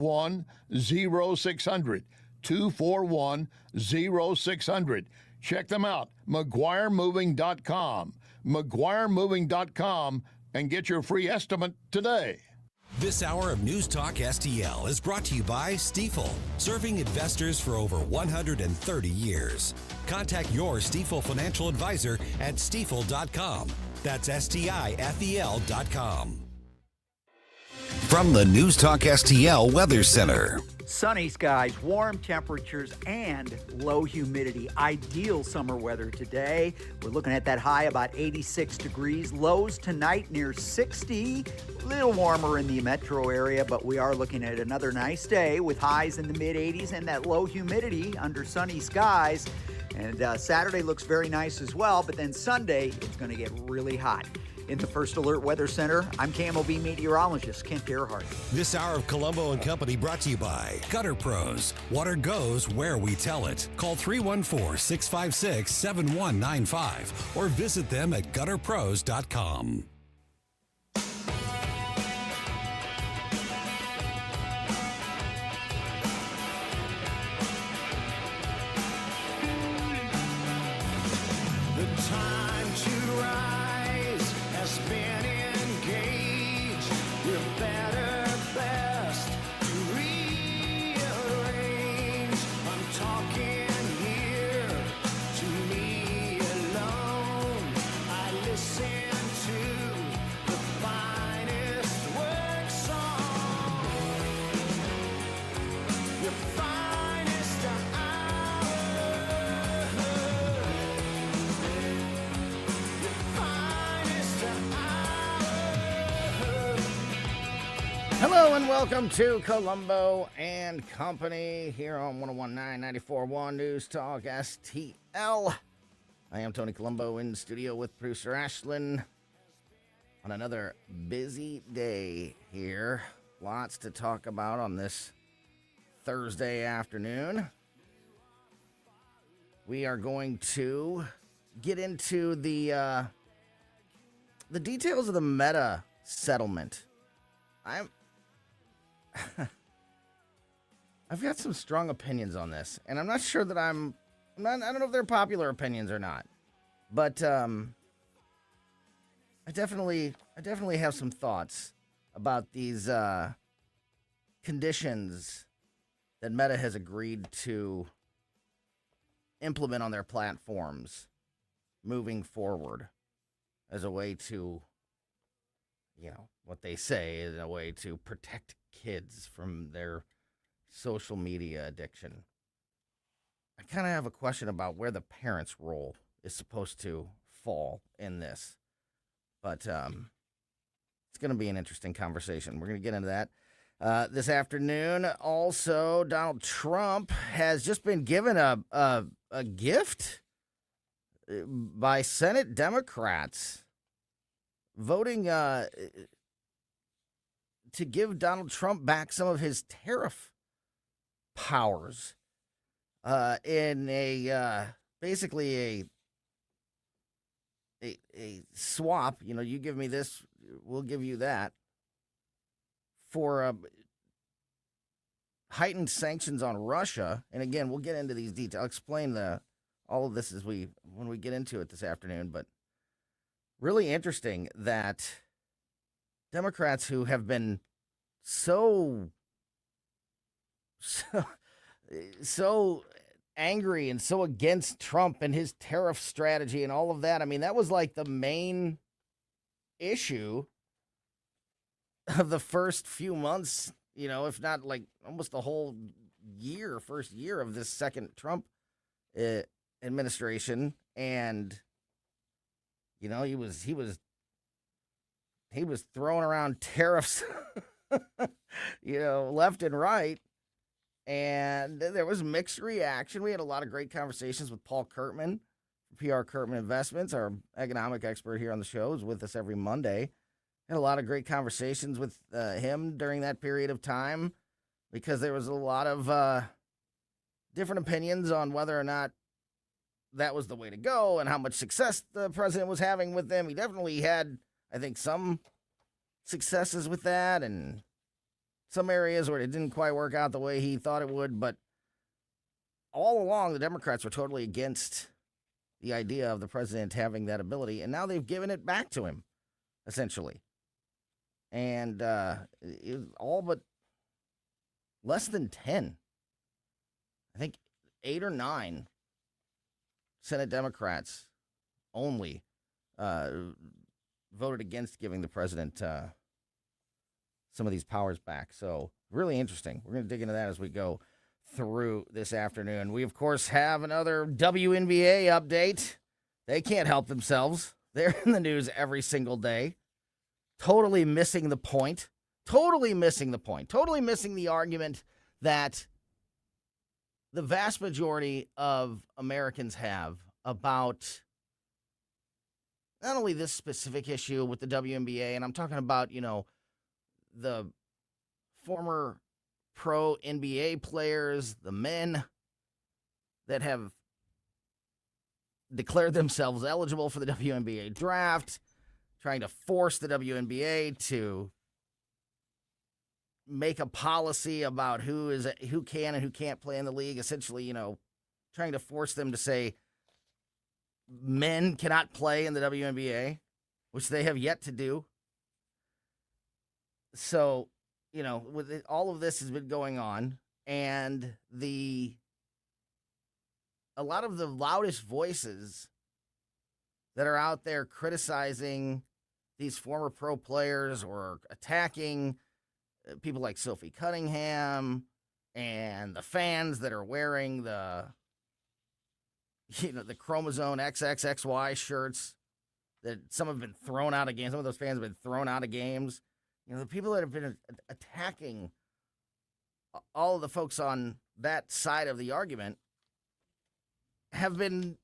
241-0600. 241-0600. Check them out, McGuireMoving.com. McGuireMoving.com, and get your free estimate today. This hour of News Talk STL is brought to you by Stifel, serving investors for over 130 years. Contact your Stifel financial advisor at stifel.com. That's STIFEL.com. From the News Talk STL Weather Center. Sunny skies, warm temperatures, and low humidity. Ideal summer weather today. We're looking at that high about 86 degrees. Lows tonight near 60. A little warmer in the metro area, but we are looking at another nice day with highs in the mid-80s and that low humidity under sunny skies. And Saturday looks very nice as well, but then Sunday, it's going to get really hot. In the First Alert Weather Center, I'm KMOB meteorologist Kent Earhart. This hour of Colombo and Company brought to you by Gutter Pros. Water goes where we tell it. Call 314-656-7195 or visit them at gutterpros.com. Hello and welcome to Colombo and Company here on 101.9 94.1 News Talk STL. I am Tony Colombo in studio with producer Ashlyn on another busy day here. Lots to talk about on this Thursday afternoon. We are going to get into the details of the Meta settlement. I've got some strong opinions on this, and I'm not sure that I don't know if they're popular opinions or not, but I definitely have some thoughts about these conditions that Meta has agreed to implement on their platforms moving forward as a way to, what they say is a way to protect kids from their social media addiction. I kind of have a question about where the parents' role is supposed to fall in this. But it's going to be an interesting conversation. We're going to get into that this afternoon. Also, Donald Trump has just been given a gift by Senate Democrats voting to give Donald Trump back some of his tariff powers in basically a swap. You give me this, we'll give you that, for heightened sanctions on Russia. And again, we'll get into these details. I'll explain all of this when we get into it this afternoon. But really interesting that Democrats who have been so angry and so against Trump and his tariff strategy and all of that. I mean, that was like the main issue of the first few months, if not like almost the whole first year of this second Trump administration. And, he was throwing around tariffs, left and right. And there was mixed reaction. We had a lot of great conversations with Paul Kurtman, PR Kurtman Investments, our economic expert here on the show, is with us every Monday. Had a lot of great conversations with him during that period of time because there was a lot of different opinions on whether or not that was the way to go and how much success the president was having with them. He definitely had, I think, some successes with that and some areas where it didn't quite work out the way he thought it would, but all along the Democrats were totally against the idea of the president having that ability, and now they've given it back to him, essentially. And all but less than 10, I think 8 or 9 Senate Democrats only voted against giving the president some of these powers back. So really interesting. We're going to dig into that as we go through this afternoon. We, of course, have another WNBA update. They can't help themselves. They're in the news every single day. Totally missing the point. Totally missing the argument that the vast majority of Americans have about not only this specific issue with the WNBA, and I'm talking about, the former pro NBA players, the men that have declared themselves eligible for the WNBA draft, trying to force the WNBA to make a policy about who can and who can't play in the league, essentially, trying to force them to say men cannot play in the WNBA, which they have yet to do. So, all of this has been going on, and a lot of the loudest voices that are out there criticizing these former pro players or attacking people like Sophie Cunningham and the fans that are wearing the chromosome XXXY shirts that some have been thrown out of games. Some of those fans have been thrown out of games. The people that have been attacking all of the folks on that side of the argument have been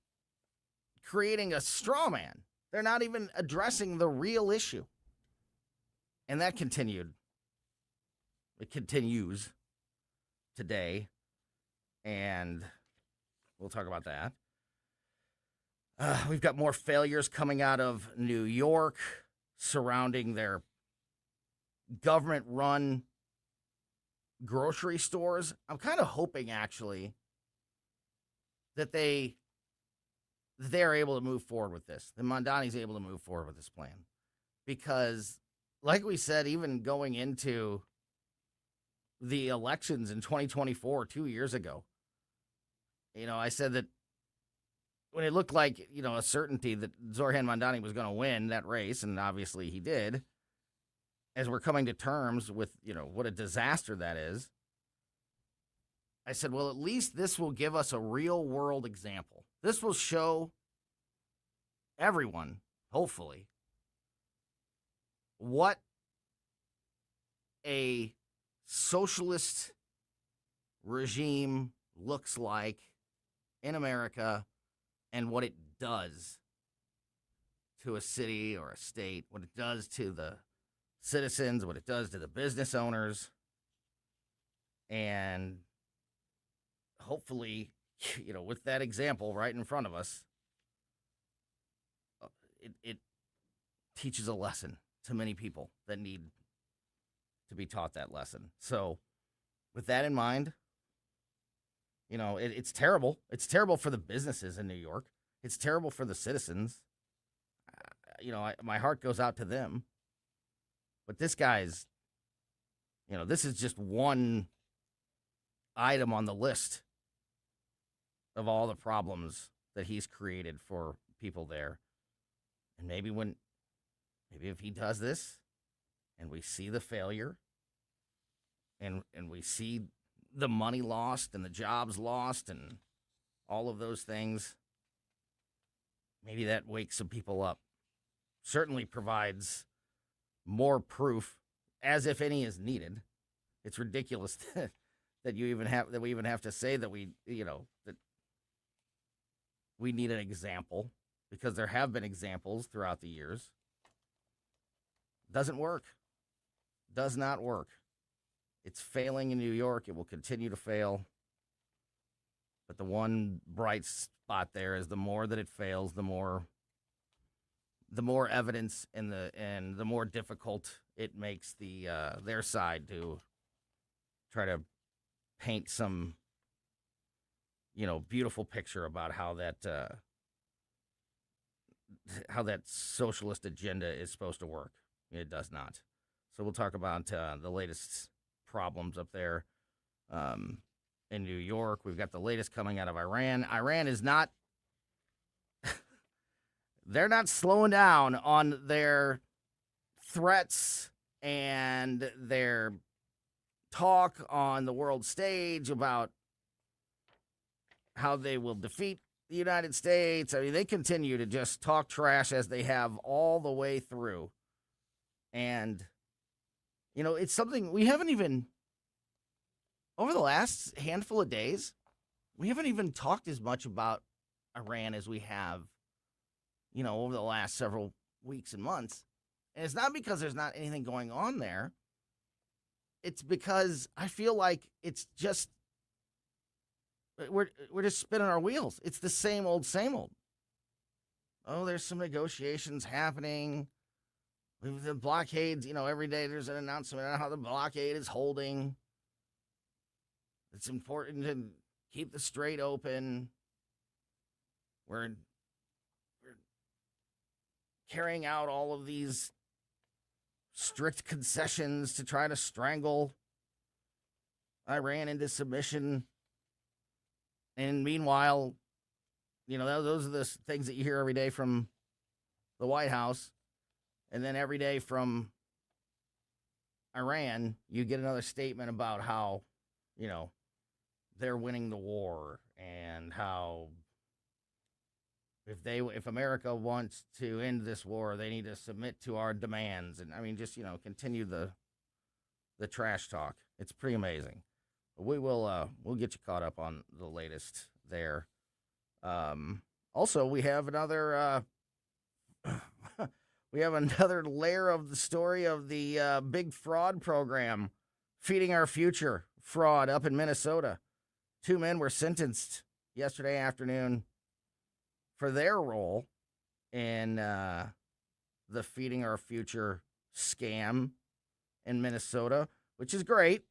creating a straw man. They're not even addressing the real issue. And that continued. It continues today. And we'll talk about that. We've got more failures coming out of New York surrounding their government-run grocery stores. I'm kind of hoping, actually, that they're able to move forward with this. That Mondani's able to move forward with this plan. Because, like we said, even going into the elections in 2024, 2 years ago, I said that when it looked like, a certainty that Zorhan Mondani was going to win that race, and obviously he did, as we're coming to terms with, what a disaster that is, I said, well, at least this will give us a real-world example. This will show everyone, hopefully, what a socialist regime looks like in America and what it does to a city or a state, what it does to the citizens, what it does to the business owners, and hopefully, with that example right in front of us, it teaches a lesson to many people that need to be taught that lesson. So with that in mind, it's terrible. It's terrible for the businesses in New York. It's terrible for the citizens. My heart goes out to them. But this guy's, this is just one item on the list of all the problems that he's created for people there. And maybe if he does this and we see the failure and we see the money lost and the jobs lost and all of those things, maybe that wakes some people up. Certainly provides more proof, as if any is needed. It's ridiculous that we even have to say that that we need an example, because there have been examples throughout the years. Doesn't work. Does not work. It's failing in New York. It will continue to fail. But the one bright spot there is the more that it fails, the more evidence and the more difficult it makes the their side to try to paint some, beautiful picture about how that socialist agenda is supposed to work. It does not. So we'll talk about the latest problems up there in New York. We've got the latest coming out of Iran. Iran is not, they're not slowing down on their threats and their talk on the world stage about how they will defeat the United States. I mean, they continue to just talk trash as they have all the way through. And, it's something we haven't even, over the last handful of days, we haven't even talked as much about Iran as we have, over the last several weeks and months. And it's not because there's not anything going on there. It's because I feel like it's just, we're just spinning our wheels. It's the same old, same old. Oh, there's some negotiations happening. The blockades, every day there's an announcement on how the blockade is holding. It's important to keep the strait open. We're carrying out all of these strict concessions to try to strangle Iran into submission. And meanwhile, those are the things that you hear every day from the White House. And then every day from Iran, you get another statement about how, they're winning the war and how if America wants to end this war, they need to submit to our demands. And I mean, just, continue the trash talk. It's pretty amazing. We will we'll get you caught up on the latest there. Also, we have another layer of the story of the big fraud program, Feeding Our Future fraud up in Minnesota. 2 men were sentenced yesterday afternoon for their role in the Feeding Our Future scam in Minnesota, which is great.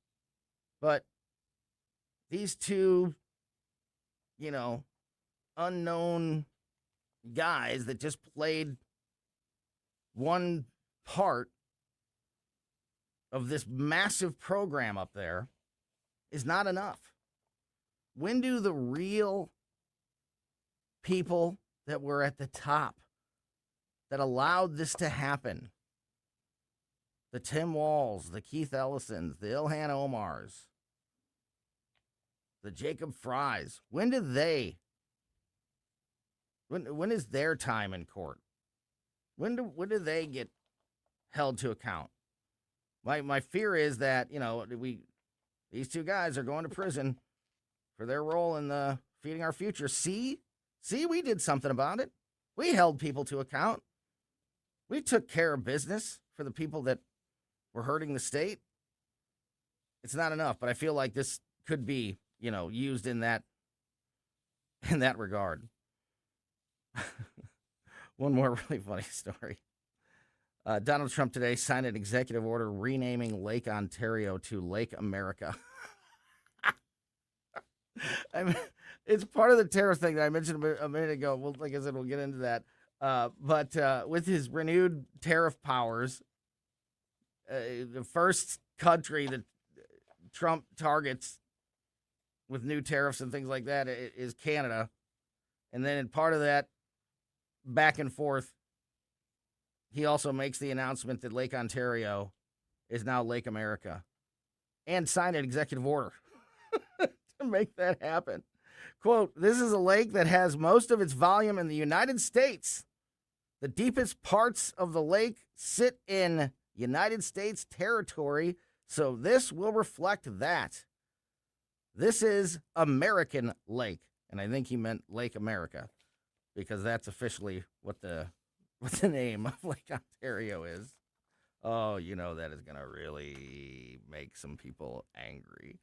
But these two, unknown guys that just played one part of this massive program up there is not enough. When do the real people that were at the top that allowed this to happen, the Tim Walls, the Keith Ellisons, the Ilhan Omars, the Jacob Frys, when is their time in court? When do they get held to account? My fear is that, these two guys are going to prison for their role in the Feeding Our Future. See, we did something about it. We held people to account. We took care of business for the people that were hurting the state. It's not enough, but I feel like this could be, used in that regard. One more really funny story. Donald Trump today signed an executive order renaming Lake Ontario to Lake America. I mean, it's part of the tariff thing that I mentioned a minute ago. Well, like I said, we'll get into that. But with his renewed tariff powers, the first country that Trump targets with new tariffs and things like that is Canada. And then in part of that back and forth, he also makes the announcement that Lake Ontario is now Lake America and signed an executive order to make that happen. Quote, "This is a lake that has most of its volume in the United States. The deepest parts of the lake sit in United States territory, so this will reflect that. This is American Lake." And I think he meant Lake America, because that's officially what the name of Lake Ontario is. Oh, that is going to really make some people angry.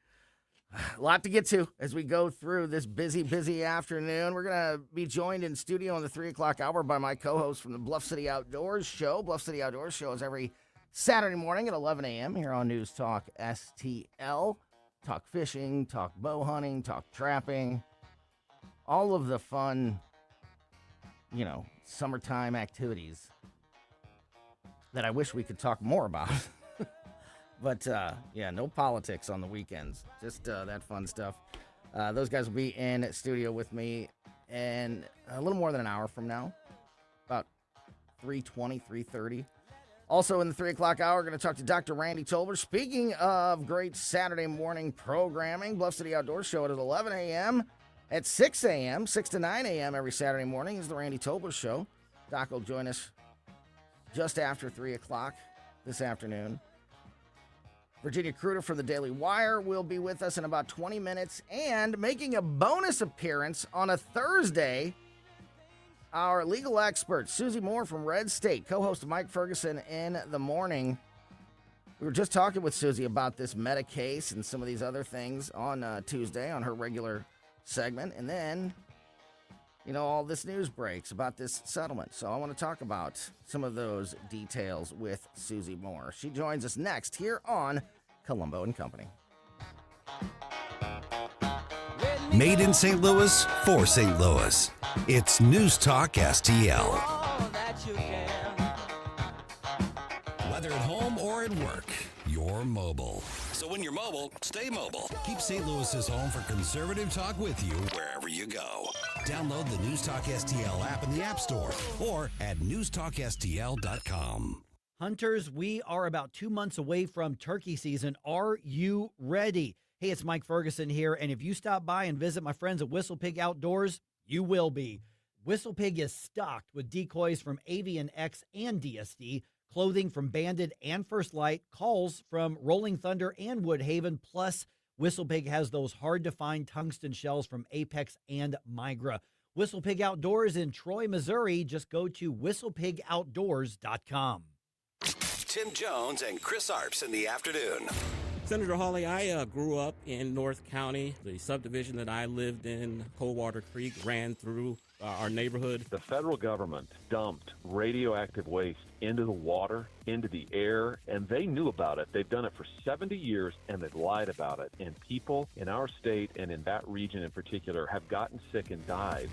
A lot to get to as we go through this busy afternoon. We're going to be joined in studio in the 3 o'clock hour by my co-host from the Bluff City Outdoors Show. Bluff City Outdoors Show is every Saturday morning at 11 a.m. here on News Talk STL. talk fishing, talk bow hunting, talk trapping, all of the fun, summertime activities that I wish we could talk more about. But, no politics on the weekends. Just that fun stuff. Those guys will be in studio with me in a little more than an hour from now, about 3:30. Also in the 3 o'clock hour, we're going to talk to Dr. Randy Tobler. Speaking of great Saturday morning programming, Bluff City Outdoor Show at 11 a.m. At 6 a.m., 6 to 9 a.m. every Saturday morning is the Randy Tobler Show. Doc will join us just after 3 o'clock this afternoon. Virginia KRUTA from the Daily Wire will be with us in about 20 minutes. And making a bonus appearance on a Thursday, our legal expert, SUSIE Moore from Red State, co-host of Mike Ferguson in the morning. We were just talking with SUSIE about this Meta case and some of these other things on Tuesday on her regular segment. And then, all this news breaks about this settlement. So I want to talk about some of those details with SUSIE Moore. She joins us next here on Colombo Company. Made in St. Louis for St. Louis. It's News Talk STL. Whether at home or at work, you're mobile. So when you're mobile, stay mobile. Keep St. Louis's home for conservative talk with you wherever you go. Download the News Talk STL app in the App Store or at newstalkstl.com. Hunters, we are about 2 months away from turkey season. Are you ready? Hey, it's Mike Ferguson here, and if you stop by and visit my friends at Whistle Pig Outdoors, you will be. Whistle Pig is stocked with decoys from Avian X and DSD, clothing from Banded and First Light, calls from Rolling Thunder and Woodhaven, plus Whistle Pig has those hard-to-find tungsten shells from Apex and Migra. Whistle Pig Outdoors in Troy, Missouri. Just go to whistlepigoutdoors.com. Tim Jones and Chris Arps in the afternoon. Senator Hawley, I grew up in North County. The subdivision that I lived in, Coldwater Creek, ran through our neighborhood. The federal government dumped radioactive waste into the water, into the air, and they knew about it. They've done it for 70 years, and they've lied about it. And people in our state and in that region in particular have gotten sick and died.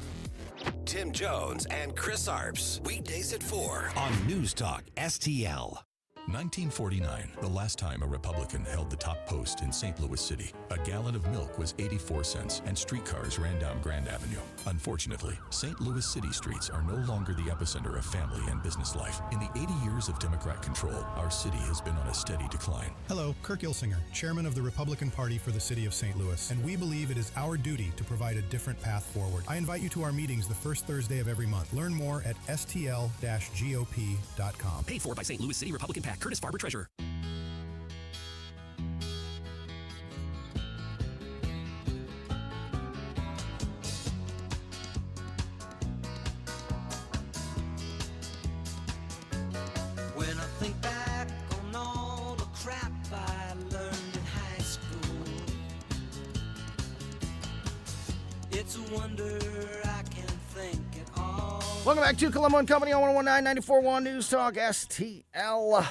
Tim Jones and Chris Arps, weekdays at 4 on News Talk STL. 1949, the last time a Republican held the top post in St. Louis City. A gallon of milk was 84 cents, and streetcars ran down Grand Avenue. Unfortunately, St. Louis City streets are no longer the epicenter of family and business life. In the 80 years of Democrat control, our city has been on a steady decline. Hello, Kirk Ilsinger, chairman of the Republican Party for the city of St. Louis, and we believe it is our duty to provide a different path forward. I invite you to our meetings the first Thursday of every month. Learn more at stl-gop.com. Paid for by St. Louis City Republican PAC. Curtis Farber, Treasurer. When I think back on all the crap I learned in high school, it's a wonder I can think at all. Welcome back to Colombo Company on 101.9 News Talk STL.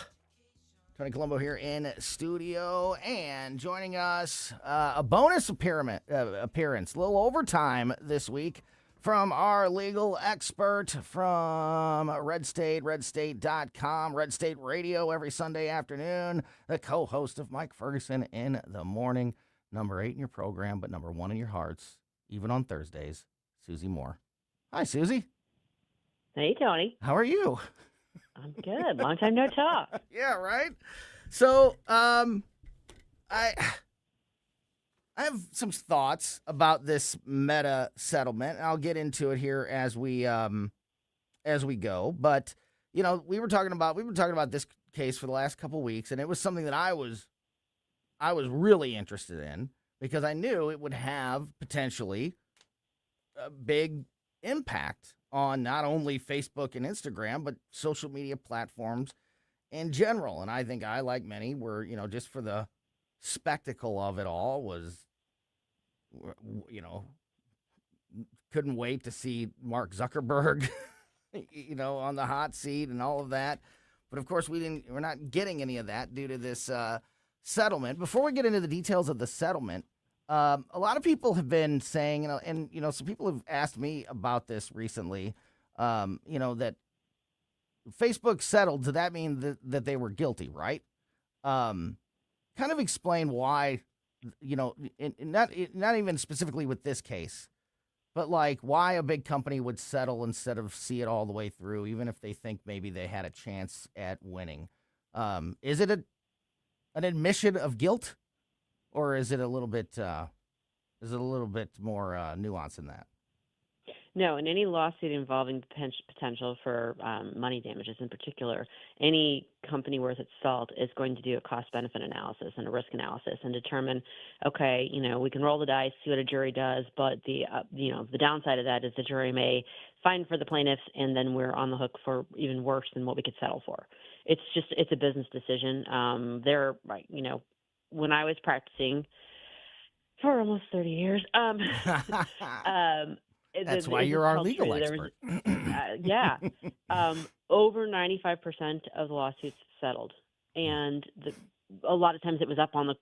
Tony Colombo here in studio, and joining us, a bonus appearance, a little overtime this week from our legal expert from Red State, redstate.com, Red State Radio every Sunday afternoon, the co-host of Mike Ferguson in the morning, number 8 in your program, but number 1 in your hearts, even on Thursdays, SUSIE Moore. Hi, SUSIE. Hey, Tony. How are you? I'm good. Long time no talk. Yeah, right? So, I have some thoughts about this Meta settlement, and I'll get into it here as we go. But, we've been talking about this case for the last couple weeks, and it was something that I was really interested in because I knew it would have potentially a big impact on not only Facebook and Instagram, but social media platforms in general. And I think I, like many, were, just for the spectacle of it all, was, couldn't wait to see Mark Zuckerberg, on the hot seat and all of that. But of course, we're not getting any of that due to this settlement, before we get into the details of the settlement, a lot of people have been saying, and some people have asked me about this recently, that Facebook settled. Does that mean that they were guilty, right? Kind of explain why, not even specifically with this case, but like why a big company would settle instead of see it all the way through, even if they think maybe they had a chance at winning. Is it an admission of guilt, or is it a little bit more nuanced than that? No, in any lawsuit involving potential for money damages in particular, any company worth its salt is going to do a cost-benefit analysis and a risk analysis and determine, okay, we can roll the dice, see what a jury does, but the downside of that is the jury may fine for the plaintiffs, and then we're on the hook for even worse than what we could settle for. It's a business decision. When I was practicing for almost 30 years, that's why you're our legal expert. Over 95% of the lawsuits settled, and a lot of times it was up on the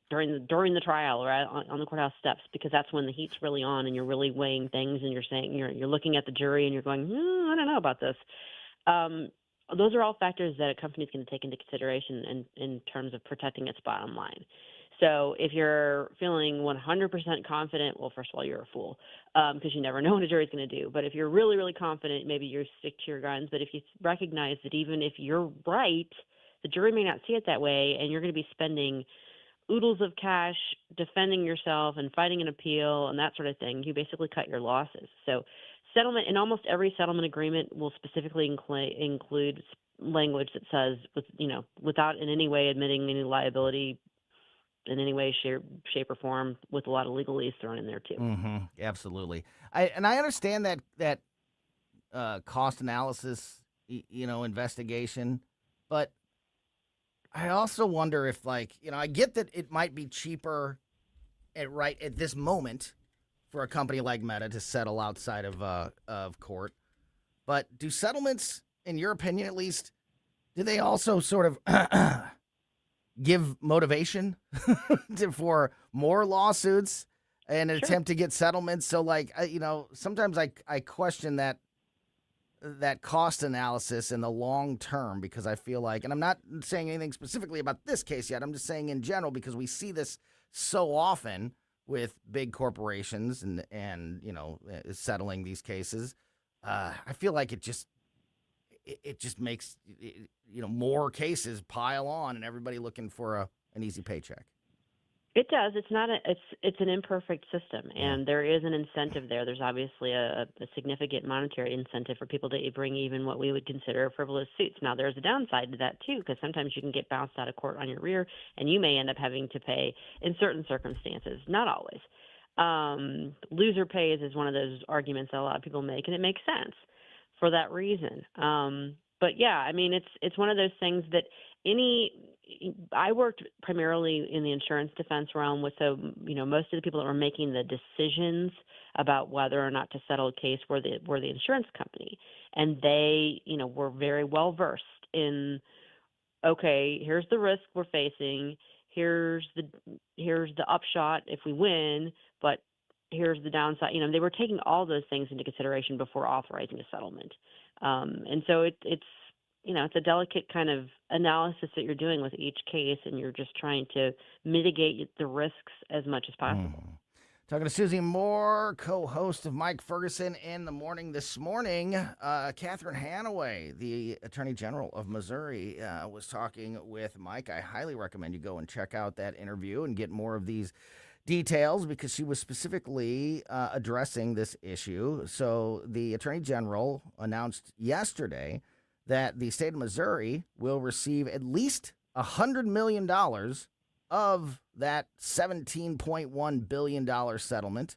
during the trial or on the courthouse steps, because that's when the heat's really on and you're really weighing things and you're saying you're looking at the jury and you're going, I don't know about this. Those are all factors that a company's going to take into consideration in terms of protecting its bottom line. So if you're feeling 100% confident, well, first of all, you're a fool, because you never know what a jury's going to do. But if you're really, really confident, maybe you stick to your guns. But if you recognize that even if you're right, the jury may not see it that way, and you're going to be spending oodles of cash defending yourself and fighting an appeal and that sort of thing, you basically cut your losses. So settlement, in almost every settlement agreement, will specifically include language that says, without in any way admitting any liability in any way, shape, or form, with a lot of legalese thrown in there too. Mm-hmm. Absolutely. I understand that cost analysis, investigation, but I also wonder if, I get that it might be cheaper at this moment for a company like Meta to settle outside of court, but do settlements, in your opinion at least, do they also sort of give motivation for more lawsuits and an attempt to get settlements? So, sometimes I question that cost analysis in the long term, because I feel like, and I'm not saying anything specifically about this case yet, I'm just saying in general, because we see this so often with big corporations and settling these cases. I feel like it just makes more cases pile on and everybody looking for an easy paycheck. It does. It's an imperfect system, and there is an incentive there. There's obviously a significant monetary incentive for people to bring even what we would consider frivolous suits. Now, there's a downside to that too, because sometimes you can get bounced out of court on your rear, and you may end up having to pay in certain circumstances. Not always. Loser pays is one of those arguments that a lot of people make, and it makes sense for that reason. But yeah, I mean, it's one of those things that I worked primarily in the insurance defense realm most of the people that were making the decisions about whether or not to settle a case were the insurance company. And they, were very well versed in, okay, here's the risk we're facing. Here's the upshot if we win, but here's the downside. They were taking all those things into consideration before authorizing a settlement. And so it's a delicate kind of analysis that you're doing with each case, and you're just trying to mitigate the risks as much as possible. Talking to SUSIE Moore, co-host of Mike Ferguson in the Morning this morning. Catherine Hanaway, the Attorney General of Missouri, was talking with Mike. I highly recommend you go and check out that interview and get more of these details, because she was specifically addressing this issue. So the Attorney General announced yesterday that the state of Missouri will receive at least $100 million of that $17.1 billion settlement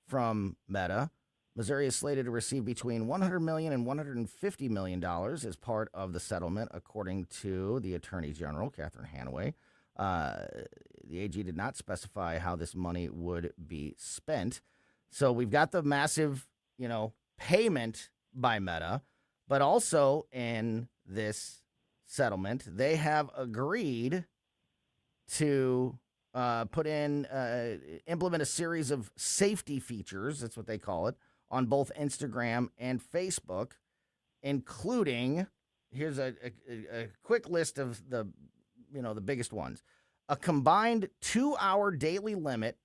from Meta. Missouri is slated to receive between $100 million and $150 million as part of the settlement, according to the Attorney General, Catherine Hanaway. The AG did not specify how this money would be spent. So we've got the massive, payment by Meta, but also in this settlement, they have agreed to implement a series of safety features, that's what they call it, on both Instagram and Facebook, including, here's a quick list of the biggest ones. A combined 2-hour daily limit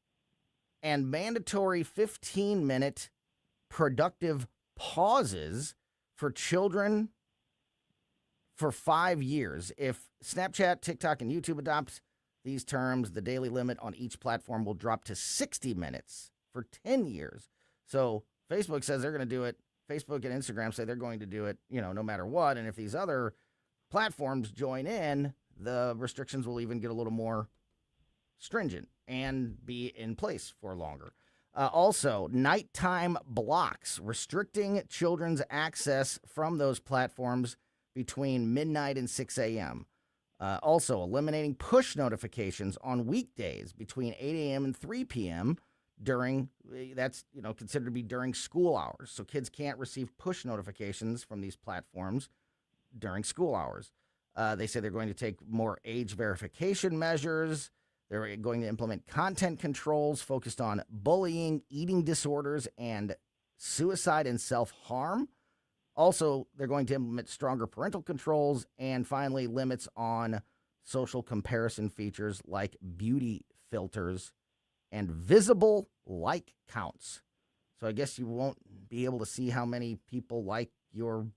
and mandatory 15-minute productive pauses for children for 5 years. If Snapchat, TikTok, and YouTube adopts these terms, the daily limit on each platform will drop to 60 minutes for 10 years. So Facebook says they're going to do it. Facebook and Instagram say they're going to do it, no matter what. And if these other platforms join in, the restrictions will even get a little more stringent and be in place for longer. Also, nighttime blocks, restricting children's access from those platforms between midnight and 6 a.m. Also, eliminating push notifications on weekdays between 8 a.m. and 3 p.m. That's considered to be during school hours. So kids can't receive push notifications from these platforms during school hours. They say they're going to take more age verification measures. They're going to implement content controls focused on bullying, eating disorders, and suicide and self-harm. Also, they're going to implement stronger parental controls, and finally, limits on social comparison features like beauty filters and visible like counts. So I guess you won't be able to see how many people like your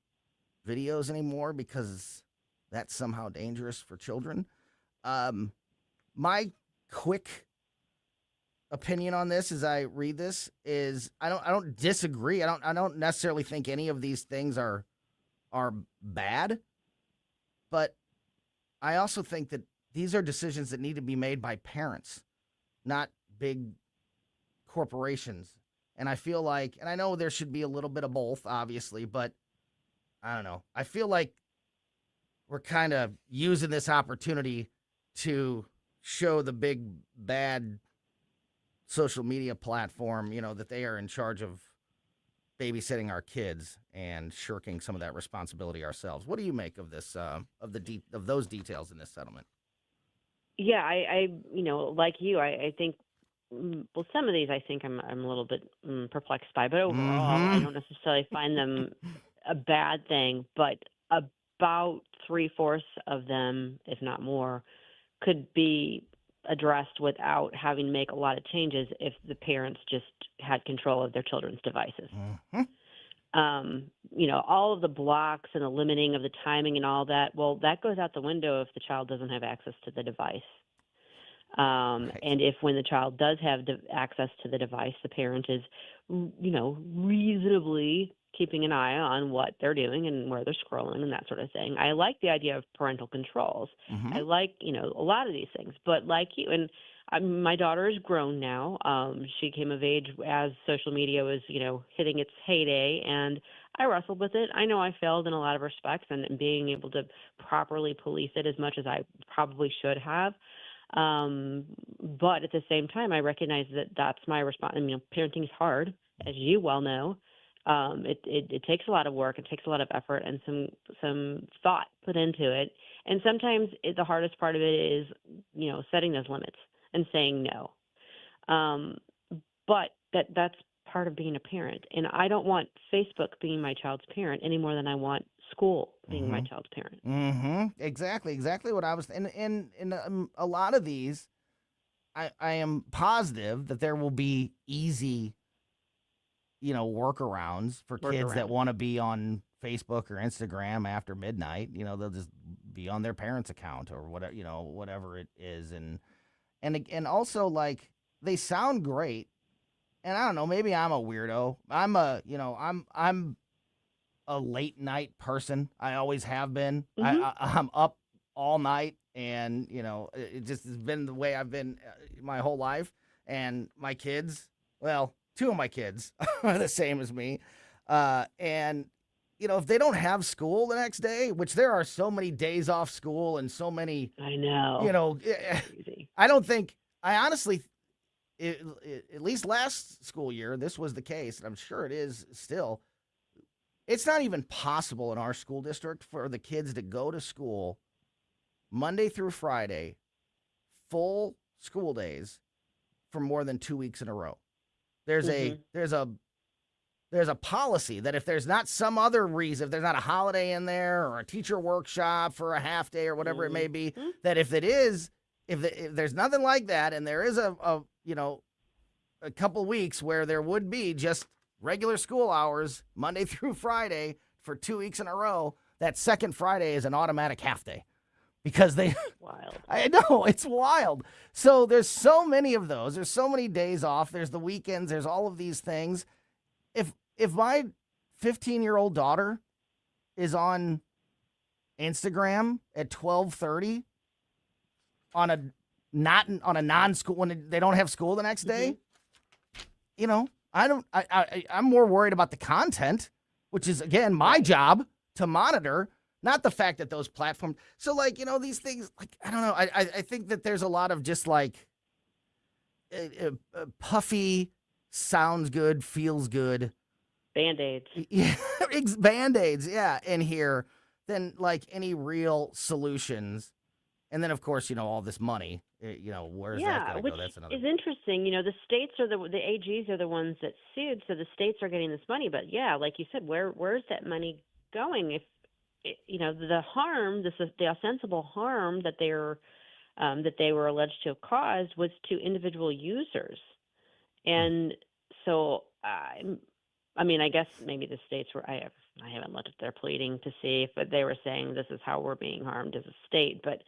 videos anymore because that's somehow dangerous for children. My quick opinion on this as I read this is I don't disagree. I don't necessarily think any of these things are bad, but I also think that these are decisions that need to be made by parents, not big corporations. And I feel like, and I know there should be a little bit of both, obviously, but I don't know. I feel like we're kind of using this opportunity to show the big bad social media platform, that they are in charge of babysitting our kids and shirking some of that responsibility ourselves. What do you make of this, of those details in this settlement? Yeah, I like you, I think, well, some of these I think I'm a little bit perplexed by, but overall, I don't necessarily find them a bad thing, but about 3/4 of them, if not more, could be addressed without having to make a lot of changes if the parents just had control of their children's devices. All of the blocks and the limiting of the timing and all that, well, that goes out the window if the child doesn't have access to the device. Right. And if when the child does have access to the device, the parent is, reasonably keeping an eye on what they're doing and where they're scrolling and that sort of thing. I like the idea of parental controls. I like, a lot of these things. But like you, and my daughter is grown now. She came of age as social media was, hitting its heyday, and I wrestled with it. I know I failed in a lot of respects and being able to properly police it as much as I probably should have. But at the same time, I recognize that that's my response. Parenting is hard, as you well know. It takes a lot of work, it takes a lot of effort and some thought put into it. And sometimes the hardest part of it is, setting those limits and saying no. But that's part of being a parent. And I don't want Facebook being my child's parent any more than I want school being my child's parent. Exactly what I was. And in a lot of these, I am positive that there will be easy workarounds for kids that want to be on Facebook or Instagram after midnight. They'll just be on their parents' account or whatever, whatever it is. And also, like, they sound great. And I don't know, maybe I'm a weirdo. I'm a late night person. I always have been. I'm up all night, and it just has been the way I've been my whole life. And my kids, well, 2 of my kids are the same as me. And, if they don't have school the next day, which there are so many days off school and so many, I know, I don't think, I honestly, at least last school year, this was the case, and I'm sure it is still. It's not even possible in our school district for the kids to go to school Monday through Friday, full school days for more than 2 weeks in a row. There's a policy that if there's not some other reason, if there's not a holiday in there or a teacher workshop for a half day or whatever it may be, that if there's nothing like that, and there is a couple weeks where there would be just regular school hours Monday through Friday for 2 weeks in a row, that second Friday is an automatic half day. Because wild. I know, it's wild. So there's so many of those. There's so many days off. There's the weekends. There's all of these things. If my 15-year-old daughter is on Instagram at 12:30 on a non-school when they don't have school the next day, I'm more worried about the content, which is again my job to monitor. Not the fact that those platforms. So, these things, I don't know. I think that there's a lot of just puffy, sounds good, feels good. Band-Aids. Yeah, Band-Aids, yeah, in here than any real solutions. And then, of course, all this money, where's that going to go? That's another. Is interesting. The states are the AGs are the ones that sued, so the states are getting this money. But, yeah, like you said, where's that money going? If the harm, the ostensible harm that they were alleged to have caused was to individual users, and so I guess maybe the states were. I haven't looked at their pleading to see if they were saying this is how we're being harmed as a state, but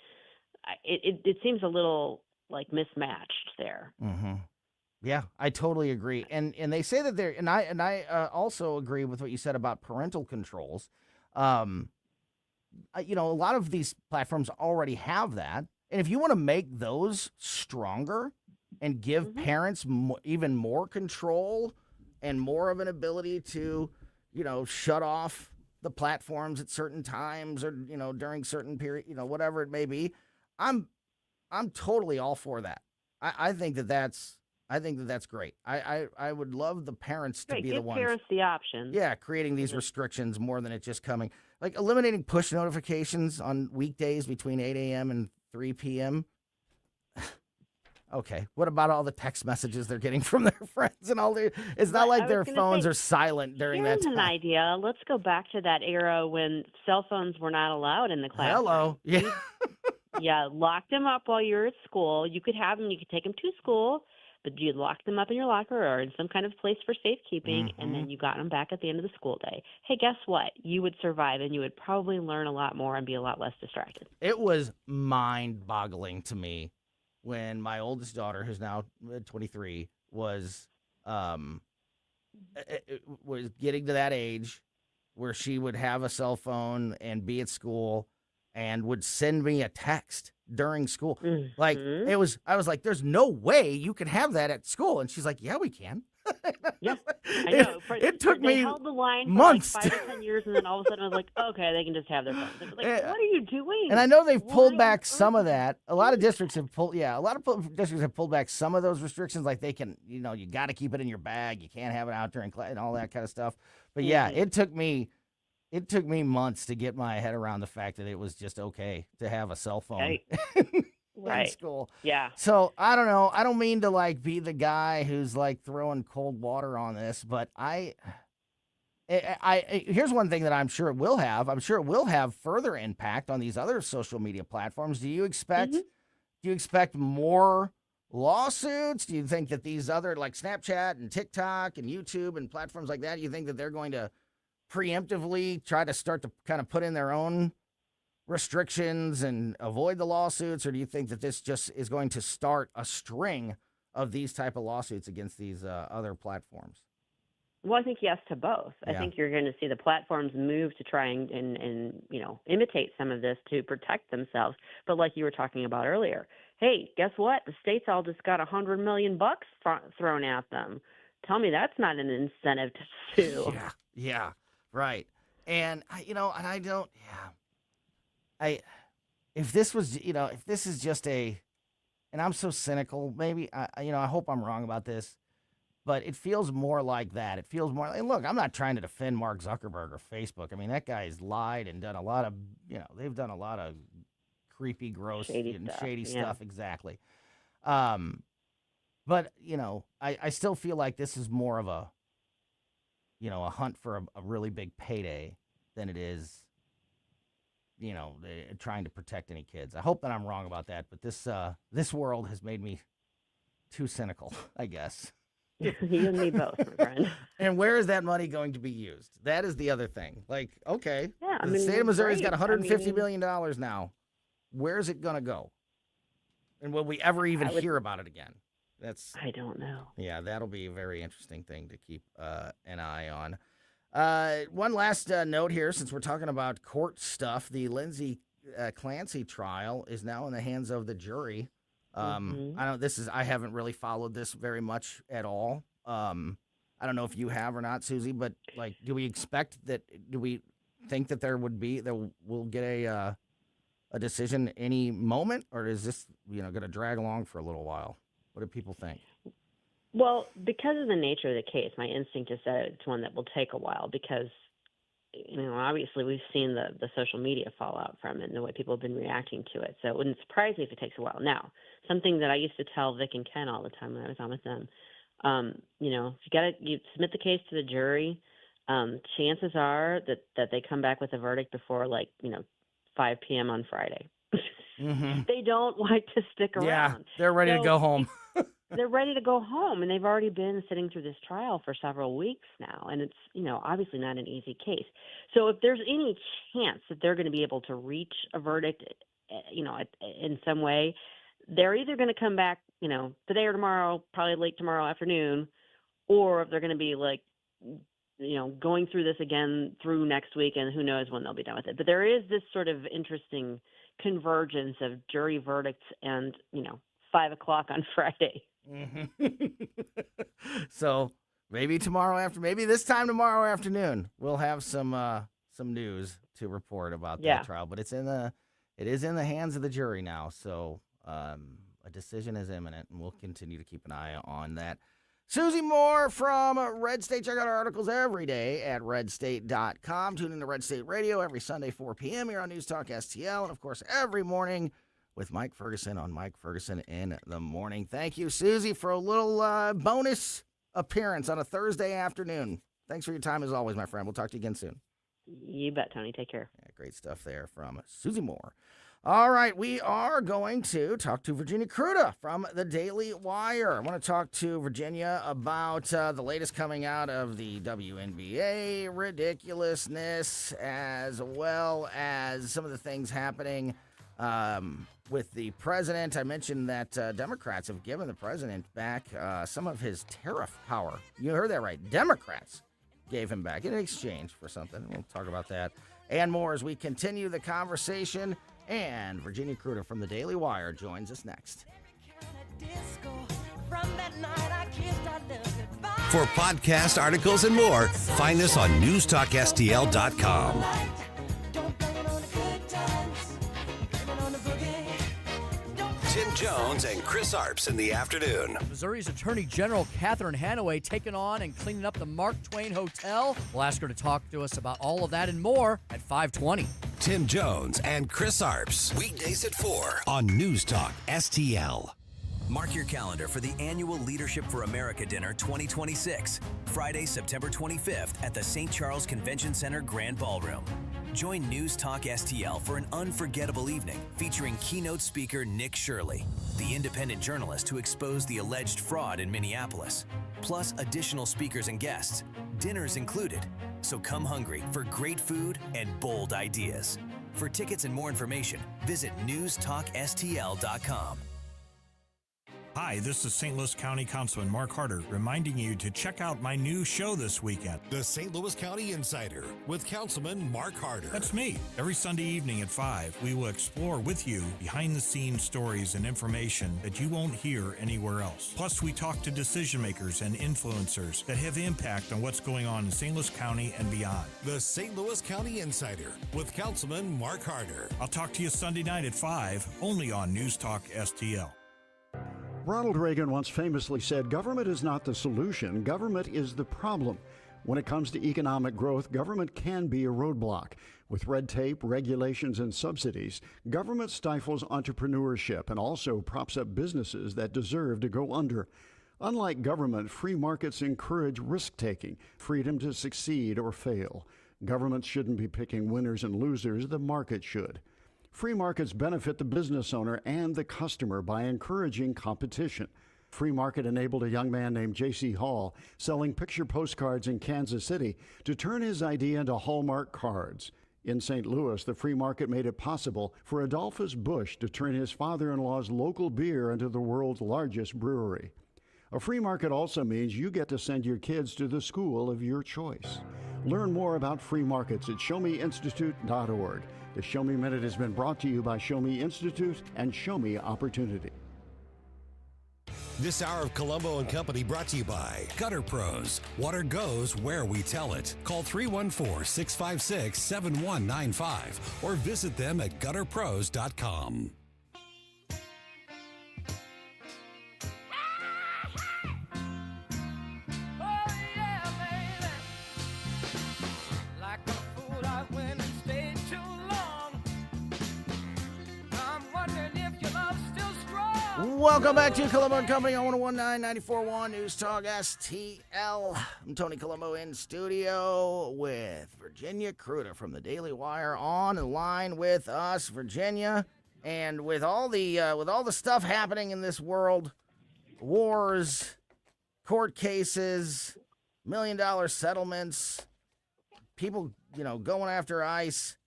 it seems a little mismatched there. Mm-hmm. Yeah, I totally agree, and they say that they're and I also agree with what you said about parental controls. A lot of these platforms already have that. And if you want to make those stronger and give parents even more control and more of an ability to, shut off the platforms at certain times or, during certain period, whatever it may be, I'm totally all for that. I think that's great. I would love the parents to be the ones. Give parents the option. Yeah, creating these restrictions more than it just coming. Eliminating push notifications on weekdays between 8 a.m. and 3 p.m. Okay, what about all the text messages they're getting from their friends and all their? It's not like their phones are silent during that time. Here's an idea. Let's go back to that era when cell phones were not allowed in the classroom. Hello. Yeah. Yeah, lock them up while you're at school. You could have them. You could take them to school. But you locked them up in your locker or in some kind of place for safekeeping, and then you got them back at the end of the school day. Hey, guess what? You would survive, and you would probably learn a lot more and be a lot less distracted. It was mind-boggling to me when my oldest daughter, who's now 23, was getting to that age where she would have a cell phone and be at school and would send me a text during school. I was like, there's no way you can have that at school. And she's like, yeah, we can. Yeah, I know. It took me held the line months. For 5 or 10 years, and then all of a sudden I was like, okay, they can just have their phones. What are you doing? And I know they've pulled back some of that. A lot of districts have pulled back some of those restrictions. Like they can, you got to keep it in your bag. You can't have it out during class and all that kind of stuff. But yeah, it took me months to get my head around the fact that it was just okay to have a cell phone in school. Yeah. So I don't know. I don't mean to be the guy who's throwing cold water on this, but I here's one thing that I'm sure it will have. I'm sure it will have further impact on these other social media platforms. Do you expect more lawsuits? Do you think that these other Snapchat and TikTok and YouTube and platforms like that, you think that they're going to preemptively try to start to kind of put in their own restrictions and avoid the lawsuits, or do you think that this just is going to start a string of these type of lawsuits against these other platforms? Well, I think yes to both. I think you're going to see the platforms move to try and imitate some of this to protect themselves. But like you were talking about earlier, hey, guess what? The states all just got $100 million thrown at them. Tell me that's not an incentive to sue. Yeah. Right. And if this was, if this is just and I'm so cynical, maybe, I hope I'm wrong about this, but it feels more like that. It feels more look, I'm not trying to defend Mark Zuckerberg or Facebook. I mean, that guy's lied and done a lot of, they've done a lot of creepy, gross, Shady and stuff, shady yeah. stuff. Exactly. But I still feel like this is more of a hunt for a really big payday than it is, trying to protect any kids. I hope that I'm wrong about that, but this world has made me too cynical, I guess. You and me both, my friend. And where is that money going to be used? That is the other thing. Like, okay, Yeah, the state of Missouri's great. got $150 million now. Where's it going to go? And will we ever even hear about it again? I don't know. Yeah, that'll be a very interesting thing to keep an eye on. One last note here, since we're talking about court stuff, the Lindsay Clancy trial is now in the hands of the jury. I haven't really followed this very much at all. I don't know if you have or not, Susie, but do we think that we'll get a decision any moment, or is this going to drag along for a little while? What do people think? Well, because of the nature of the case, my instinct is that it's one that will take a while because, obviously we've seen the social media fallout from it and the way people have been reacting to it. So it wouldn't surprise me if it takes a while. Now, something that I used to tell Vic and Ken all the time when I was on with them, you submit the case to the jury, chances are that they come back with a verdict before 5 p.m. on Friday. Mm-hmm. They don't like to stick around. Yeah, they're ready to go home. They're ready to go home, and they've already been sitting through this trial for several weeks now, and it's, obviously not an easy case. So if there's any chance that they're going to be able to reach a verdict, in some way, they're either going to come back, today or tomorrow, probably late tomorrow afternoon, or if they're going to be going through this again through next week, and who knows when they'll be done with it. But there is this sort of interesting convergence of jury verdicts and, 5 o'clock on Friday. Mm-hmm. So maybe this time tomorrow afternoon, we'll have some news to report about that trial. But it is in the hands of the jury now. So a decision is imminent, and we'll continue to keep an eye on that. Susie Moore from Red State. Check out our articles every day at redstate.com. Tune in to Red State Radio every Sunday, 4 p.m. here on News Talk STL. And, of course, every morning with Mike Ferguson on Mike Ferguson in the Morning. Thank you, Susie, for a little bonus appearance on a Thursday afternoon. Thanks for your time, as always, my friend. We'll talk to you again soon. You bet, Tony. Take care. Yeah, great stuff there from Susie Moore. All right, we are going to talk to Virginia KRUTA from the Daily Wire. I want to talk to Virginia about the latest coming out of the WNBA ridiculousness, as well as some of the things happening with the president. I mentioned that Democrats have given the president back some of his tariff power. You heard that right. Democrats gave him back in exchange for something. We'll talk about that and more as we continue the conversation. And Virginia KRUTA from the Daily Wire joins us next. For podcast articles and more, find us on newstalkstl.com. Tim Jones and Chris Arps in the afternoon. Missouri's Attorney General Catherine Hanaway taking on and cleaning up the Mark Twain Hotel. We'll ask her to talk to us about all of that and more at 5:20. Tim Jones and Chris Arps. Weekdays at 4 on News Talk STL. Mark your calendar for the annual Leadership for America Dinner 2026, Friday, September 25th at the St. Charles Convention Center Grand Ballroom. Join News Talk STL for an unforgettable evening featuring keynote speaker Nick Shirley, the independent journalist who exposed the alleged fraud in Minneapolis, plus additional speakers and guests. Dinner's included, so come hungry for great food and bold ideas. For tickets and more information, visit newstalkstl.com. Hi, this is St. Louis County Councilman Mark Harder reminding you to check out my new show this weekend. The St. Louis County Insider with Councilman Mark Harder. That's me. Every Sunday evening at 5, we will explore with you behind-the-scenes stories and information that you won't hear anywhere else. Plus, we talk to decision makers and influencers that have impact on what's going on in St. Louis County and beyond. The St. Louis County Insider with Councilman Mark Harder. I'll talk to you Sunday night at 5, only on News Talk STL. Ronald Reagan once famously said, "Government is not the solution, government is the problem." When it comes to economic growth, government can be a roadblock. With red tape, regulations, and subsidies, government stifles entrepreneurship and also props up businesses that deserve to go under. Unlike government, free markets encourage risk-taking, freedom to succeed or fail. Governments shouldn't be picking winners and losers, the market should. Free markets benefit the business owner and the customer by encouraging competition. Free Market enabled a young man named J.C. Hall selling picture postcards in Kansas City to turn his idea into Hallmark cards. In St. Louis, the free market made it possible for Adolphus Busch to turn his father-in-law's local beer into the world's largest brewery. A free market also means you get to send your kids to the school of your choice. Learn more about free markets at showmeinstitute.org. The Show Me Minute has been brought to you by Show Me Institute and Show Me Opportunity. This hour of Colombo and Company brought to you by Gutter Pros. Water goes where we tell it. Call 314-656-7195 or visit them at gutterpros.com. Welcome back to Colombo Company on 101.9 News Talk STL. I'm Tony Colombo in studio with Virginia KRUTA from the Daily Wire on the line with us, Virginia. And with all the stuff happening in this world, wars, court cases, $1 million settlements, people, going after ICE,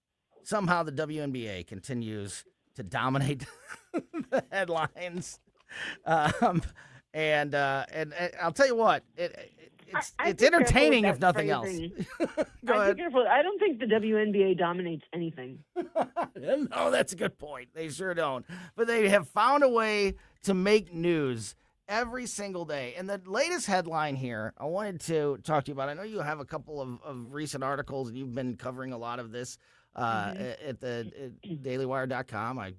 somehow the WNBA continues to dominate the headlines. And I'll tell you what, it's entertaining if nothing else. Go ahead. Be careful. I don't think the WNBA dominates anything. No, that's a good point. They sure don't. But they have found a way to make news every single day. And the latest headline here, I wanted to talk to you about. I know you have a couple of recent articles, and you've been covering a lot of this at dailywire.com. I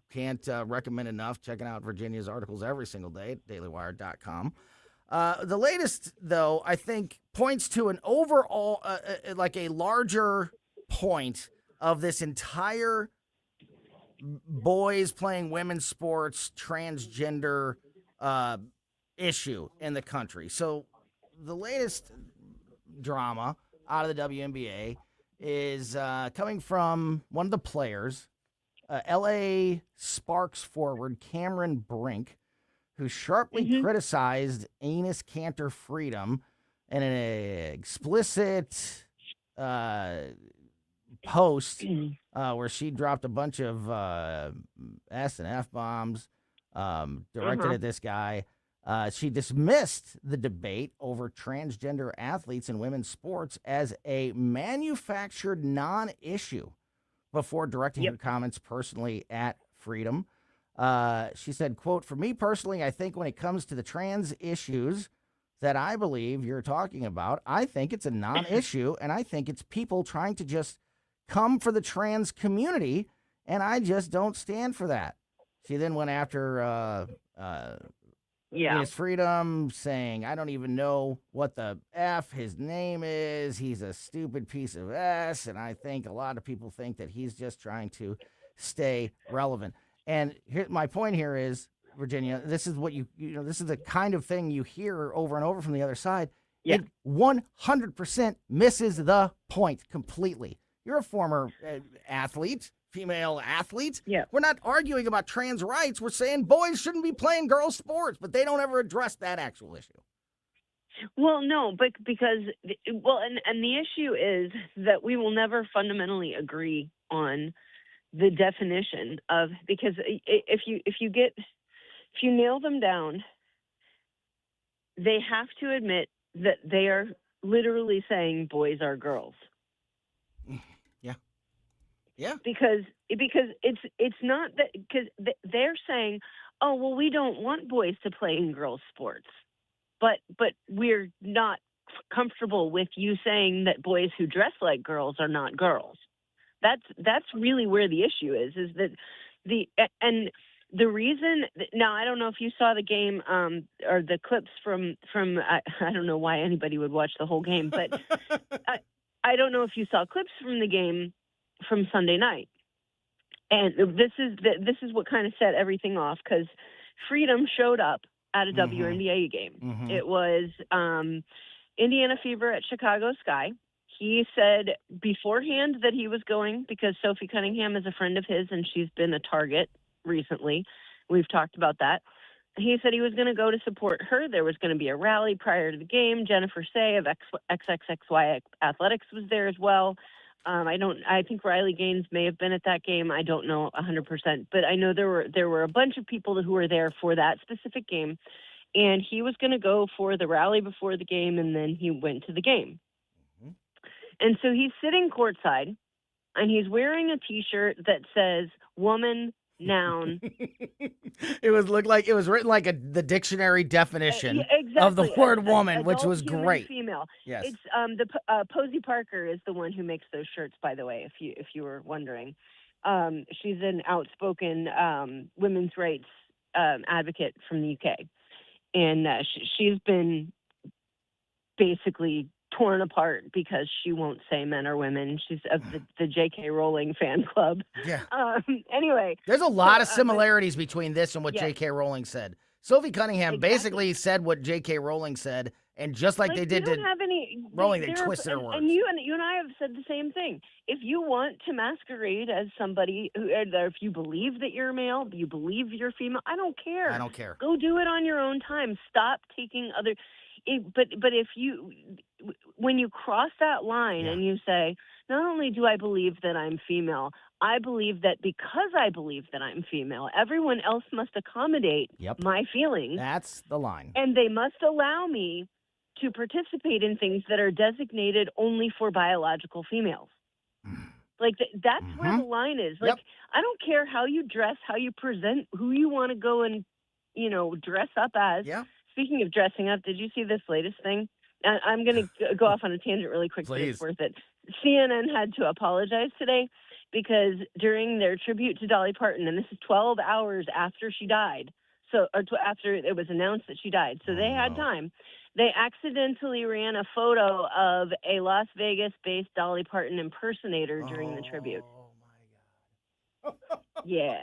can't recommend enough checking out Virginia's articles every single day at dailywire.com. The latest, though, I think points to an overall, like a larger point of this entire boys playing women's sports, transgender issue in the country. So the latest drama out of the WNBA is coming from one of the players, L.A. Sparks forward Cameron Brink, who sharply criticized Enes Kanter Freedom in an explicit post where she dropped a bunch of S and F bombs directed at this guy. She dismissed the debate over transgender athletes in women's sports as a manufactured non-issue before directing her comments personally at Freedom. She said, quote, "For me personally, I think when it comes to the trans issues that I believe you're talking about, I think it's a non-issue, and I think it's people trying to just come for the trans community, and I just don't stand for that." She then went after Enes Freedom, saying, "I don't even know what the F his name is. He's a stupid piece of S, and I think a lot of people think that he's just trying to stay relevant." And here, my point here is, Virginia, this is what this is the kind of thing you hear over and over from the other side. It 100% misses the point completely. You're a former athlete, female athlete. Yeah. We're not arguing about trans rights. We're saying boys shouldn't be playing girls' sports, but they don't ever address that actual issue. Well, no, but because the issue is that we will never fundamentally agree on the definition of, because if you nail them down, they have to admit that they are literally saying boys are girls. Yeah. Because it's not that, because they're saying, oh, well, we don't want boys to play in girls' sports, but we're not comfortable with you saying that boys who dress like girls are not girls. That's really where the issue is that and The reason now, I don't know if you saw the game or the clips from I don't know why anybody would watch the whole game, but I don't know if you saw clips from the game from Sunday night. And this is what kind of set everything off, because Freedom showed up at a WNBA game. It was Indiana Fever at Chicago Sky. He said beforehand that he was going because Sophie Cunningham is a friend of his and she's been a target recently. We've talked about that. He said he was going to go to support her. There was going to be a rally prior to the game. Jennifer Say of XXXY Athletics was there as well. I think Riley Gaines may have been at that game. I don't know 100%, but I know there were a bunch of people who were there for that specific game, and he was going to go for the rally before the game, and then he went to the game. And so he's sitting courtside, and he's wearing a T-shirt that says "woman." Noun. Looked like it was written like the dictionary definition of the word woman, which was great. Female. Yes. It's Posey Parker is the one who makes those shirts, by the way, if you were wondering. She's an outspoken women's rights advocate from the UK, and she's been basically torn apart because she won't say men or women. She's of the J.K. Rowling fan club. Yeah. Anyway. There's a lot of similarities between this and what J.K. Rowling said. Sophie Cunningham basically said what J.K. Rowling said, and just like they did to Rowling, they twisted her words. And you and I have said the same thing. If you want to masquerade as somebody, if you believe that you're male, you believe you're female, I don't care. I don't care. Go do it on your own time. Stop taking other... But if when you cross that line and you say, not only do I believe that I'm female, I believe that because I believe that I'm female, everyone else must accommodate my feelings. That's the line. And they must allow me to participate in things that are designated only for biological females. Like, that's where the line is. Like, I don't care how you dress, how you present, who you want to go and, dress up as. Yeah. Speaking of dressing up, did you see this latest thing? I'm going to go off on a tangent really quick, but it's worth it. CNN had to apologize today because during their tribute to Dolly Parton, and this is 12 hours after she died, after it was announced that she died, so they had time, they accidentally ran a photo of a Las Vegas-based Dolly Parton impersonator during the tribute. Oh, my God. Yeah.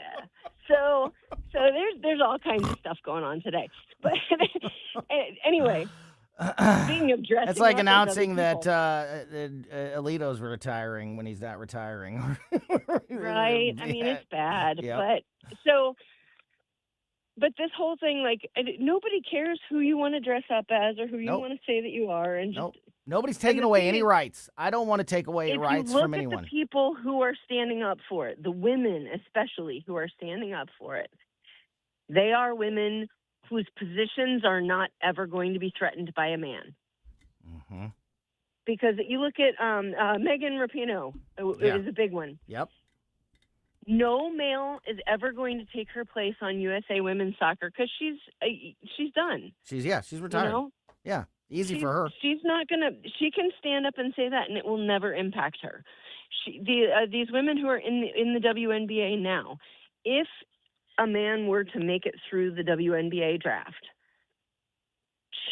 So there's all kinds of stuff going on today. But anyway, speaking of dressing, it's like announcing that Alito's retiring when he's not retiring. Right? I mean, it's bad. Yep. But this whole thing, like, nobody cares who you want to dress up as or who you want to say that you are, and just. Nobody's taking away any rights. I don't want to take away rights from anyone. If you look at the people who are standing up for it, the women especially who are standing up for it, they are women whose positions are not ever going to be threatened by a man. Mm-hmm. Because you look at Megan Rapinoe, it was a big one. Yep. No male is ever going to take her place on USA Women's Soccer because she's done. She's retired. Yeah. Easy for her. She's not going to... She can stand up and say that, and it will never impact her. These women who are in the WNBA now, if a man were to make it through the WNBA draft,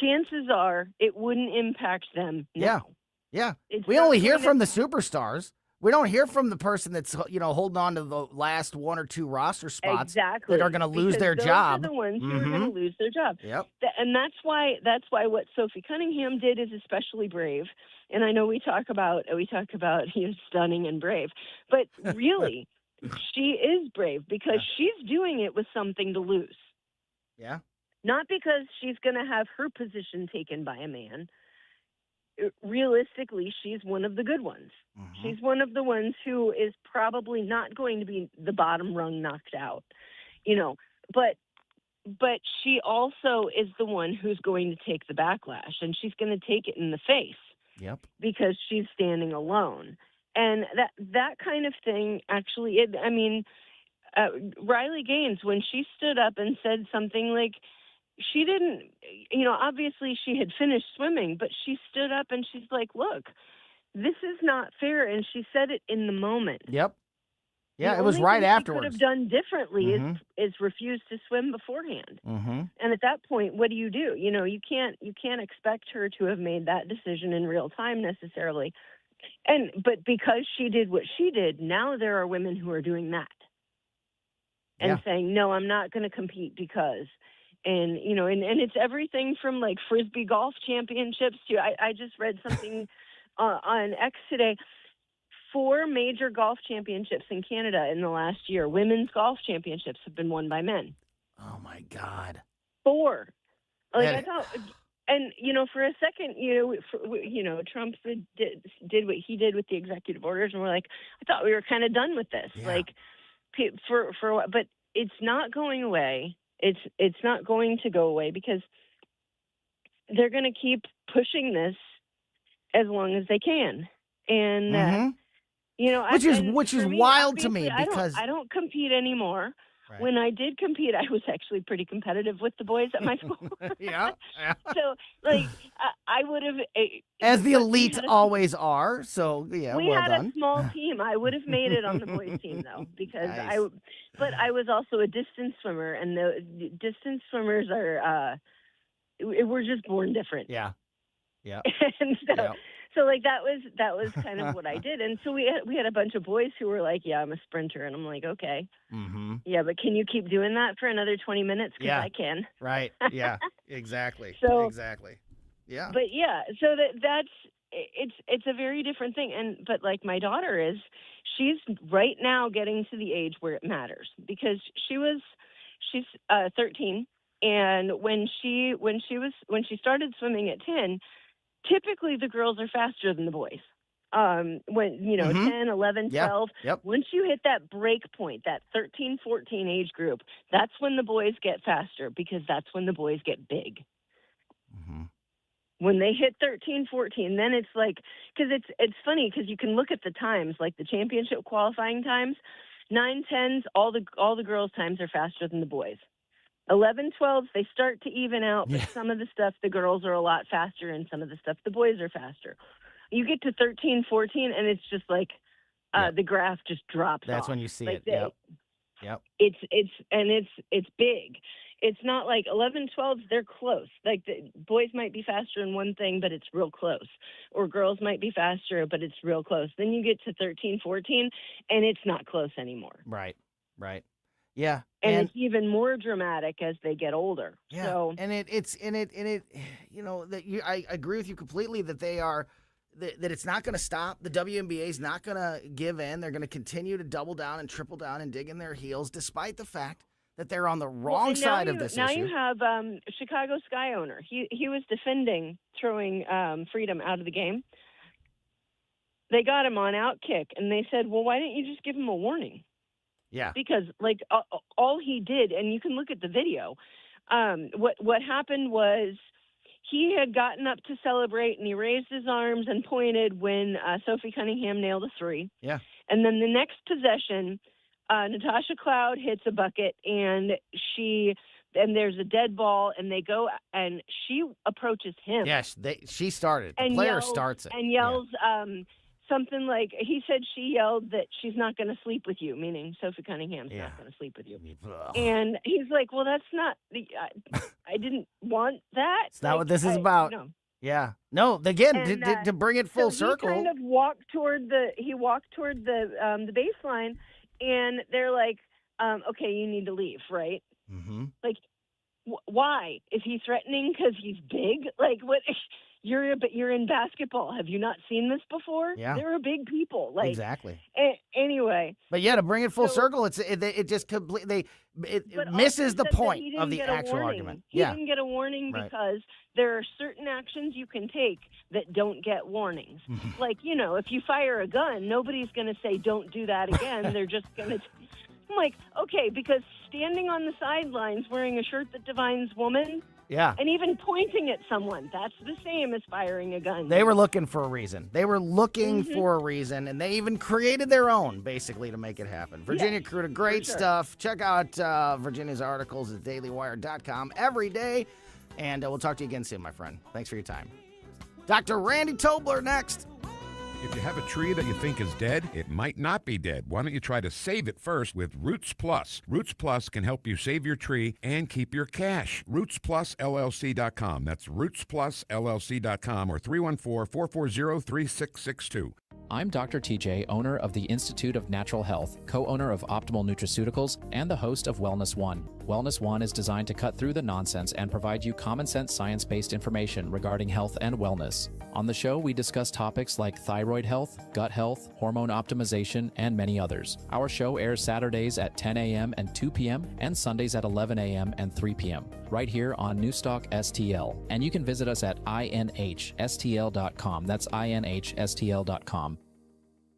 chances are it wouldn't impact them now. Yeah. We only hear from the superstars. We don't hear from the person that's, holding on to the last one or two roster spots that are going to lose their job. Those are the ones who are going to lose their job. Yep. And that's why what Sophie Cunningham did is especially brave. And I know we talk about stunning and brave, but really, she is brave because she's doing it with something to lose. Yeah. Not because she's going to have her position taken by a man. Realistically, she's one of the good ones. Mm-hmm. She's one of the ones who is probably not going to be the bottom rung knocked out, but she also is the one who's going to take the backlash, and she's going to take it in the face. Yep. Because she's standing alone. And that kind of thing actually, Riley Gaines, when she stood up and said something like, she didn't, obviously she had finished swimming, but she stood up and she's like, look, this is not fair. And she said it in the moment. Yep. Yeah, The it was only right thing afterwards. She could have done differently Mhm. is refuse to swim beforehand. Mm-hmm. And at that point, what do? You can't expect her to have made that decision in real time necessarily. But because she did what she did, now there are women who are doing that and saying, no, I'm not going to compete because. And it's everything from like Frisbee golf championships to, I just read something on X today. 4 major golf championships in Canada in the last year, women's golf championships, have been won by men. Oh my God. 4. Like And- I thought, and for a second, Trump did what he did with the executive orders, and we're like, I thought we were kind of done with this. Yeah. Like but it's not going away. It's not going to go away because they're going to keep pushing this as long as they can. And which is for me, wild to me obviously, because I don't compete anymore. Right. When I did compete, I was actually pretty competitive with the boys at my school. yeah. So, like, I would have, As the elite always are. So yeah, we well had done. a small team. I would have made it on the boys' team though, because Nice. But I was also a distance swimmer, and the distance swimmers are, we're just born different. Yeah. Yeah. And so, Yep. so like that was kind of what I did. And so we had a bunch of boys who were like, yeah, I'm a sprinter. And I'm like, okay. Mm-hmm. Yeah, but can you keep doing that for another 20 minutes? Because Yeah. I can. Right. Yeah. Exactly. So- exactly. Yeah. But yeah, so it's a very different thing. But like my daughter she's right now getting to the age where it matters, because she's 13, and when she started swimming at 10, typically the girls are faster than the boys. When 10, 11, 12, Yep. once you hit that break point, that 13, 14 age group, that's when the boys get faster, because that's when the boys get big. Mm-hmm. When they hit 13, 14, then it's like, because it's funny, because you can look at the times, like the championship qualifying times, 9, 10s, all the girls' times are faster than the boys. 11, 12s, they start to even out, but some of the stuff the girls are a lot faster, and some of the stuff the boys are faster. You get to 13, 14, and it's just like the graph just drops That's off. when you see Like it. Yep. It's big. It's not like 11, 12s, they're close. Like the boys might be faster in one thing, but it's real close. Or girls might be faster, but it's real close. Then you get to 13, 14, and it's not close anymore. Right. Right. Yeah. And it's even more dramatic as they get older. Yeah. So, I agree with you completely that that it's not going to stop. The WNBA is not going to give in. They're going to continue to double down and triple down and dig in their heels, despite the fact that they're on the wrong side of this now issue. you have Chicago Sky owner. He was defending throwing Freedom out of the game. They got him on Outkick, and they said, well, why didn't you just give him a warning? Yeah. Because, like, all he did, and you can look at the video, what happened was he had gotten up to celebrate, and he raised his arms and pointed when Sophie Cunningham nailed a 3. Yeah. And then the next possession, Natasha Cloud hits a bucket, and there's a dead ball, and they go, and she approaches him. Yes, she started. The and player starts it. And yells something like, he said she yelled that she's not going to sleep with you, meaning Sophie Cunningham's not going to sleep with you. Ugh. And he's like, well, that's not, I didn't want that. It's not what this is about. No. Yeah. No, again, And, to bring it full so circle. He kind of walked toward the baseline, and they're like, okay, you need to leave, right? Mm-hmm. Like, why? Is he threatening because he's big? Like, what? You're in basketball. Have you not seen this before? Yeah. There are big people. Like, Exactly. Anyway. But yeah, to bring it full circle, it just completely misses the point of the actual argument. He didn't get a warning Right. because there are certain actions you can take that don't get warnings. Like, if you fire a gun, nobody's going to say, don't do that again. They're just going to... I'm like, okay, because standing on the sidelines wearing a shirt that defines woman... Yeah. And even pointing at someone, that's the same as firing a gun. They were looking for a reason. They were looking Mm-hmm. for a reason, and they even created their own, basically, to make it happen. Virginia KRUTA, great stuff. Check out Virginia's articles at dailywire.com every day, and we'll talk to you again soon, my friend. Thanks for your time. Dr. Randy Tobler next. If you have a tree that you think is dead, it might not be dead. Why don't you try to save it first with Roots Plus? Roots Plus can help you save your tree and keep your cash. RootsPlusLLC.com. That's RootsPlusLLC.com or 314-440-3662. I'm Dr. TJ, owner of the Institute of Natural Health, co-owner of Optimal Nutraceuticals, and the host of Wellness One. Wellness One is designed to cut through the nonsense and provide you common sense science-based information regarding health and wellness. On the show, we discuss topics like thyroid health, gut health, hormone optimization, and many others. Our show airs Saturdays at 10 a.m. and 2 p.m. and Sundays at 11 a.m. and 3 p.m. right here on Newstalk STL. And you can visit us at inhstl.com. That's inhstl.com.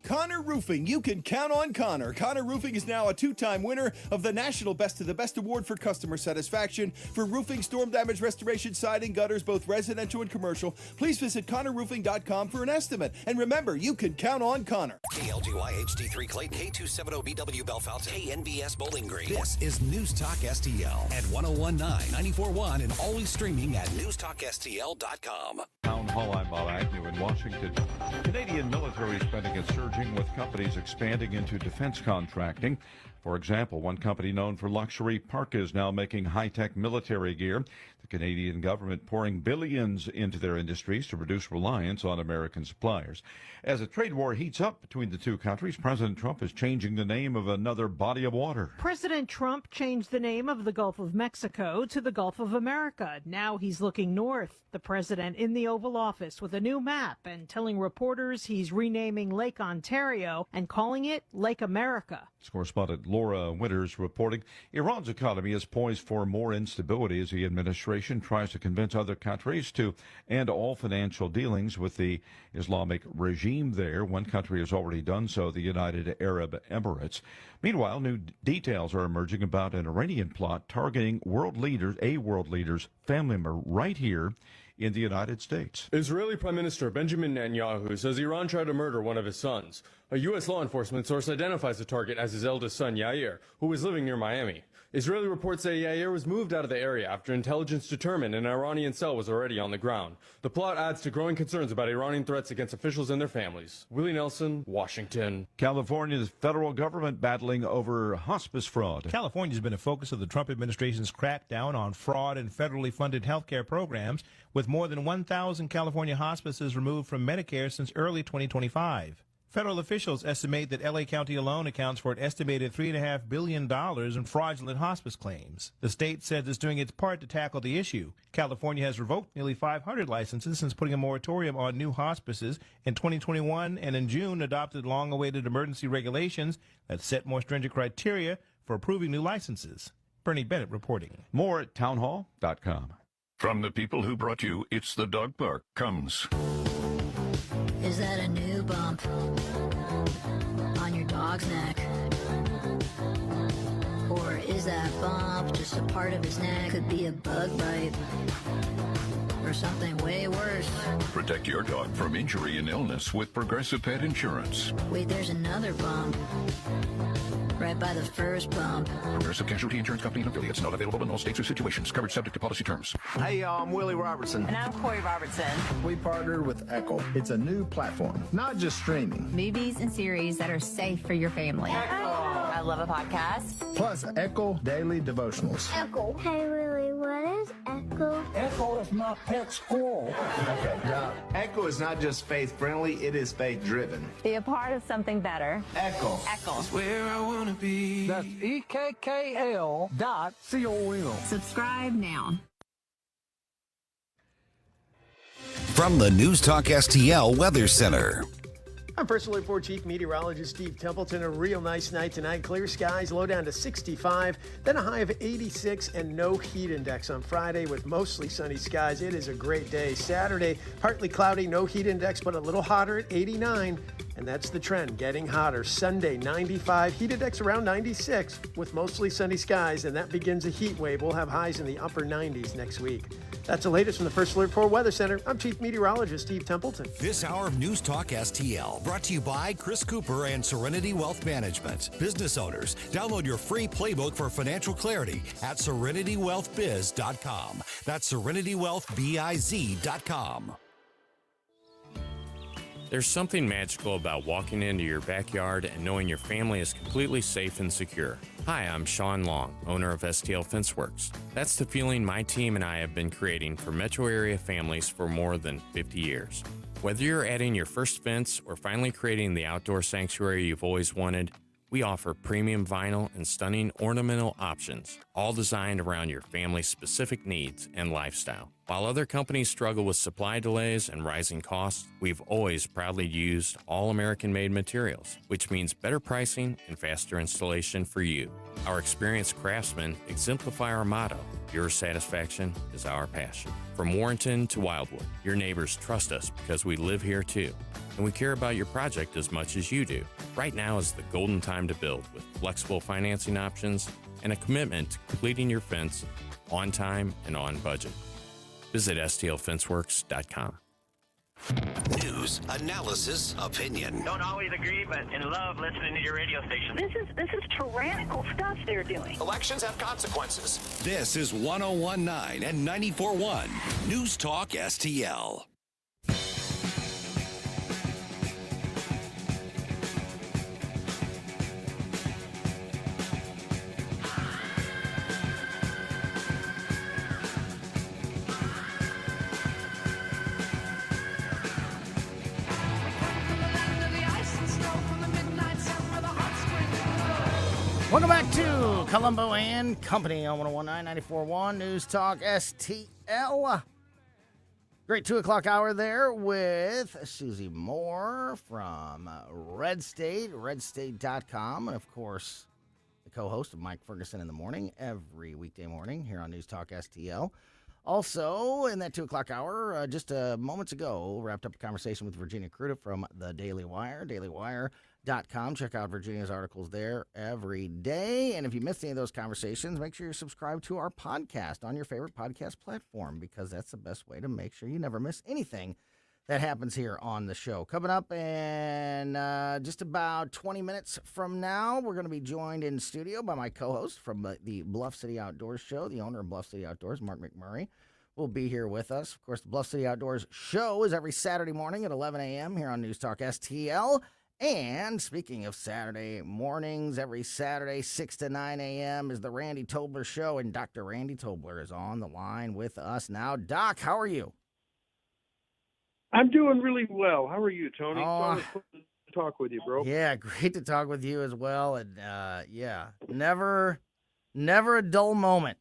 Connor Roofing, you can count on Connor. Connor Roofing is now a two-time winner of the National Best of the Best Award for customer satisfaction for roofing, storm damage restoration, siding, gutters, both residential and commercial. Please visit ConnorRoofing.com for an estimate. And remember, you can count on Connor. KLGY HD3 Clay, K270BW Bellefonte, KNBS Bowling Green. This is News Talk STL at 1019, 94.1, and always streaming at newstalkstl.com. Town Hall, I'm Bob Agnew in Washington. Canadian military spending is surging with companies expanding into defense contracting. For example, one company known for luxury parkas now making high-tech military gear. The Canadian government pouring billions into their industries to reduce reliance on American suppliers. As a trade war heats up between the two countries, President Trump is changing the name of another body of water. President Trump changed the name of the Gulf of Mexico to the Gulf of America. Now he's looking north. The president in the Oval Office with a new map and telling reporters he's renaming Lake Ontario and calling it Lake America. Correspondent Laura Winters reporting Iran's economy is poised for more instability as the administration tries to convince other countries to end all financial dealings with the Islamic regime there. One country has already done so, the United Arab Emirates. Meanwhile, new details are emerging about an Iranian plot targeting a world leader's family member right here in the United States. Israeli Prime Minister Benjamin Netanyahu says Iran tried to murder one of his sons. A U.S. law enforcement source identifies the target as his eldest son, Yair, who was living near Miami. Israeli reports say Yair was moved out of the area after intelligence determined an Iranian cell was already on the ground. The plot adds to growing concerns about Iranian threats against officials and their families. Willie Nelson, Washington. California's federal government battling over hospice fraud. California's been a focus of the Trump administration's crackdown on fraud in federally funded health care programs, with more than 1,000 California hospices removed from Medicare since early 2025. Federal officials estimate that L.A. County alone accounts for an estimated $3.5 billion in fraudulent hospice claims. The state says it's doing its part to tackle the issue. California has revoked nearly 500 licenses since putting a moratorium on new hospices in 2021, and in June adopted long-awaited emergency regulations that set more stringent criteria for approving new licenses. Bernie Bennett reporting. More at townhall.com. From the people who brought you It's the Dog Park comes... Is that a new bump on your dog's neck? Or is that bump just a part of his neck? Could be a bug bite or something way worse. Protect your dog from injury and illness with Progressive Pet Insurance. Wait, there's another bump right by the first bump. Progressive Casualty Insurance Company and affiliates, not available in all states or situations. Coverage subject to policy terms. Hey, y'all, I'm Willie Robertson. And I'm Corey Robertson. We partnered with Echo. It's a new platform, not just streaming. Movies and series that are safe for your family. I love a podcast. Plus, Echo Daily Devotionals. Echo. Hey, Willie, what is Echo? Echo is my pet squirrel. Okay, now, Echo is not just faith-friendly, it is faith-driven. Be a part of something better. Echo. Echo. It's where I want to be. That's EKKL.com. Subscribe now. From the News Talk STL Weather Center. I'm First Alert 4 Chief Meteorologist Steve Templeton. A real nice night tonight. Clear skies, low down to 65, then a high of 86 and no heat index on Friday with mostly sunny skies. It is a great day. Saturday, partly cloudy, no heat index, but a little hotter at 89. And that's the trend, getting hotter. Sunday, 95, heat index around 96 with mostly sunny skies, and that begins a heat wave. We'll have highs in the upper 90s next week. That's the latest from the First Alert 4 Weather Center. I'm Chief Meteorologist Steve Templeton. This hour of News Talk STL brought to you by Chris Cooper and Serenity Wealth Management. Business owners, download your free playbook for financial clarity at SerenityWealthBiz.com. That's SerenityWealthBiz.com. There's something magical about walking into your backyard and knowing your family is completely safe and secure. Hi, I'm Sean Long, owner of STL Fenceworks. That's the feeling my team and I have been creating for metro area families for more than 50 years. Whether you're adding your first fence or finally creating the outdoor sanctuary you've always wanted, we offer premium vinyl and stunning ornamental options, all designed around your family's specific needs and lifestyle. While other companies struggle with supply delays and rising costs, we've always proudly used all American-made materials, which means better pricing and faster installation for you. Our experienced craftsmen exemplify our motto, your satisfaction is our passion. From Warrenton to Wildwood, your neighbors trust us because we live here too. And we care about your project as much as you do. Right now is the golden time to build with flexible financing options and a commitment to completing your fence on time and on budget. Visit stlfenceworks.com. News, analysis, opinion. Don't always agree, but in love listening to your radio station. This is tyrannical stuff they're doing. Elections have consequences. This is 101.9 and 94.1 News Talk STL. Welcome back to Colombo and Company on 101.9, 94.1 News Talk STL. Great 2 o'clock hour there with Susie Moore from Red State, redstate.com, and of course, the co-host of Mike Ferguson in the Morning every weekday morning here on News Talk STL. Also, in that 2 o'clock hour, just moments ago, wrapped up a conversation with Virginia KRUTA from the Daily Wire, dailywire.com. Check out Virginia's articles there every day. And if you missed any of those conversations, make sure you're subscribed to our podcast on your favorite podcast platform, because that's the best way to make sure you never miss anything that happens here on the show. Coming up in just about 20 minutes from now, we're going to be joined in studio by my co-host from the Bluff City Outdoors show, the owner of Bluff City Outdoors, Mark McMurray, will be here with us. Of course, the Bluff City Outdoors show is every Saturday morning at 11 a.m. here on News Talk STL. And speaking of Saturday mornings, every Saturday, 6 to 9 a.m. is the Randy Tobler show, and Dr. Randy Tobler is on the line with us now. Doc, how are you? I'm doing really well. How are you, Tony? It's always fun to talk with you, bro. Yeah, great to talk with you as well. And yeah, never a dull moment.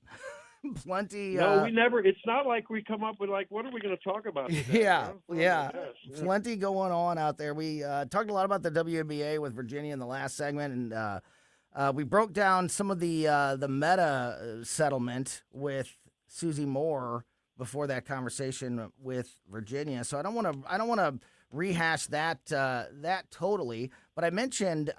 Plenty. No, we never. It's not like we come up with like, what are we going to talk about today? Yeah. Plenty going on out there. We talked a lot about the WNBA with Virginia in the last segment, and we broke down some of the Meta settlement with Susie Moore before that conversation with Virginia. So I don't want to rehash that totally. But I mentioned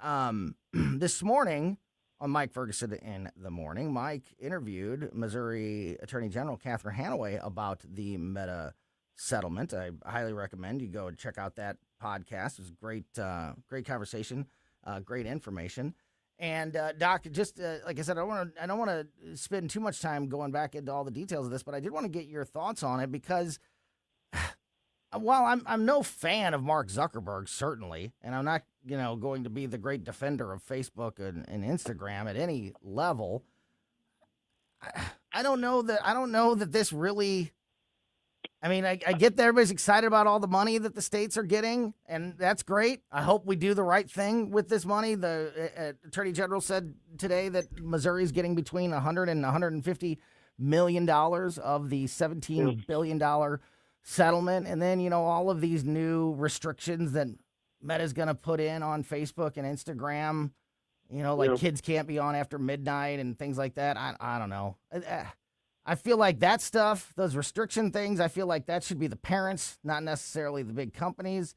this morning on Mike Ferguson in the Morning, Mike interviewed Missouri Attorney General Catherine Hanaway about the Meta settlement. I highly recommend you go and check out that podcast. It was a great conversation, great information. And Doc, just like I said, I don't want to spend too much time going back into all the details of this, but I did want to get your thoughts on it, because while I'm no fan of Mark Zuckerberg, certainly, and I'm not going to be the great defender of Facebook and Instagram at any level, I don't know that this really. I mean, I get that everybody's excited about all the money that the states are getting, and that's great. I hope we do the right thing with this money. The Attorney General said today that Missouri is getting between $100 and $150 million of the $17 billion settlement. And then, all of these new restrictions that Meta's going to put in on Facebook and Instagram, kids can't be on after midnight and things like that. I don't know. I feel like that stuff, those restriction things, I feel like that should be the parents, not necessarily the big companies.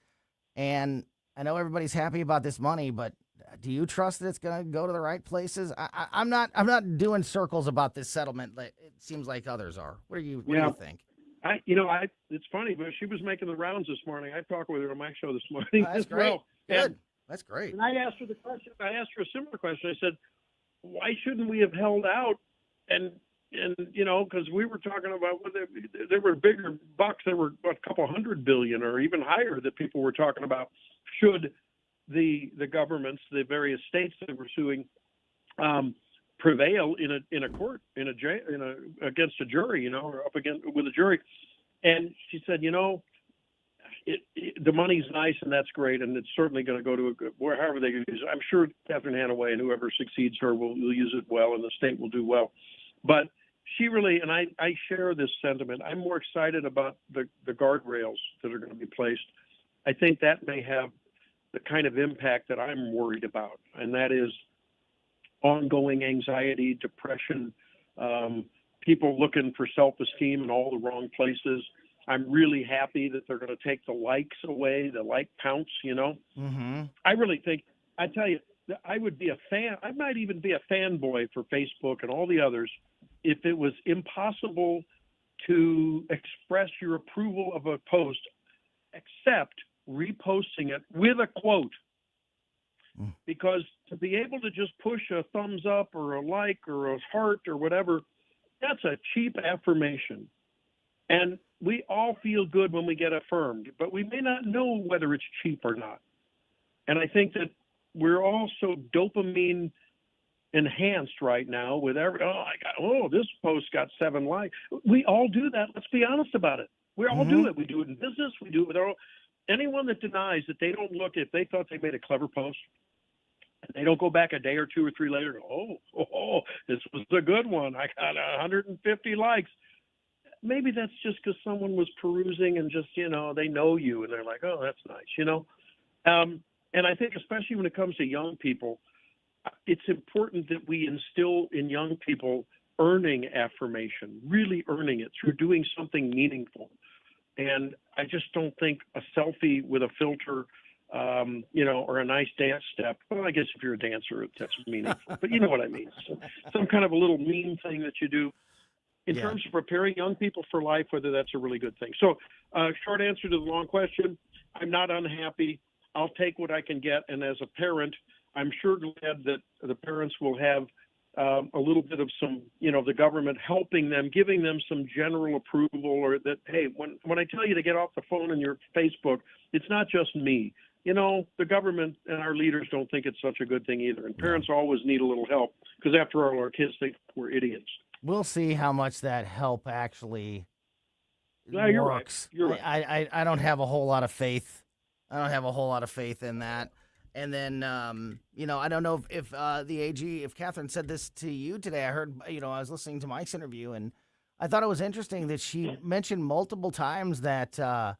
And I know everybody's happy about this money, but do you trust that it's going to go to the right places? I'm not doing circles about this settlement. Like it seems like others are. What do you think? It's funny, but she was making the rounds this morning. I talked with her on my show this morning. That's great. Well. Good. That's great. And I asked her the question. I asked her a similar question. I said, why shouldn't we have held out and And, because we were talking about, there were bigger bucks. There were a couple $100 billion or even higher that people were talking about. Should the governments, the various states that were suing, prevail in a court, against a jury, or up against with a jury. And she said, the money's nice and that's great, and it's certainly going to go to however they use it. I'm sure Catherine Hanaway and whoever succeeds her will use it well, and the state will do well. But she really, and I share this sentiment. I'm more excited about the guardrails that are going to be placed. I think that may have the kind of impact that I'm worried about, and that is ongoing anxiety, depression, people looking for self-esteem in all the wrong places. I'm really happy that they're going to take the likes away, the like counts, Mm-hmm. I really think, I tell you, I would be a fan. I might even be a fanboy for Facebook and all the others if it was impossible to express your approval of a post except reposting it with a quote. Because to be able to just push a thumbs up or a like or a heart or whatever, that's a cheap affirmation. And we all feel good when we get affirmed, but we may not know whether it's cheap or not. And I think that we're all so dopamine enhanced right now with this post got 7 likes. We all do that. Let's be honest about it. We all do it. We do it in business. We do it with anyone that denies that they don't look, if they thought they made a clever post, and they don't go back a day or 2 or 3 later and go, this was a good one. I got 150 likes. Maybe that's just because someone was perusing and just, they know you and they're like, oh, that's nice, And I think especially when it comes to young people, it's important that we instill in young people earning affirmation, really earning it through doing something meaningful. And I just don't think a selfie with a filter, or a nice dance step. Well, I guess if you're a dancer, that's meaningful. But you know what I mean. So, some kind of a little meme thing that you do in terms of preparing young people for life, whether that's a really good thing. So short answer to the long question, I'm not unhappy. I'll take what I can get. And as a parent, I'm sure glad that the parents will have a little bit of some, the government helping them, giving them some general approval, or that, hey, when I tell you to get off the phone and your Facebook, it's not just me. The government and our leaders don't think it's such a good thing either. And parents always need a little help because after all, our kids think we're idiots. We'll see how much that help actually you're works. Right. You're right. I don't have a whole lot of faith. I don't have a whole lot of faith in that. And then, I don't know if the AG, if Catherine said this to you today. I heard, I was listening to Mike's interview, and I thought it was interesting that she mentioned multiple times that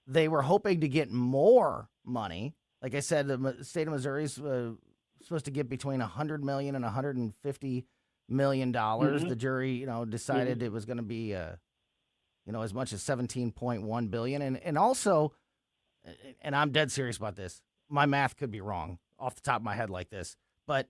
they were hoping to get more money. Like I said, the state of Missouri is supposed to get between $100 million and $150 million. Mm-hmm. The jury, decided it was going to be, as much as $17.1 billion. And also, and I'm dead serious about this, my math could be wrong off the top of my head like this, but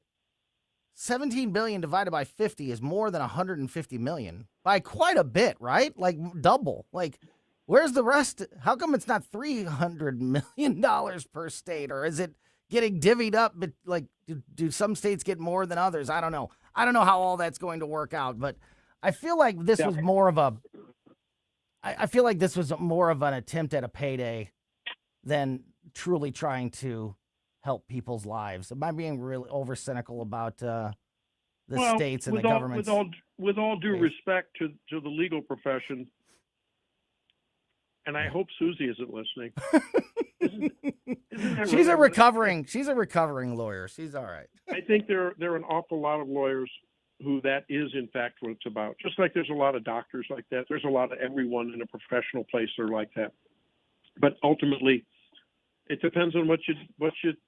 17 billion divided by 50 is more than 150 million by quite a bit, right? Like double. Like, where's the rest? How come it's not $300 million per state, or is it getting divvied up? But like, do some states get more than others? I don't know. I don't know how all that's going to work out, but I feel like this was more of a. I feel like this was more of an attempt at a payday than truly trying to help people's lives. Am I being really over cynical about the states and the government? With all due respect to the legal profession, and I hope SUSIE isn't listening. She's a recovering lawyer. She's all right. I think there are an awful lot of lawyers who that is in fact what it's about. Just like there's a lot of doctors like that. There's a lot of everyone in a professional place that are like that. But ultimately, it depends on what you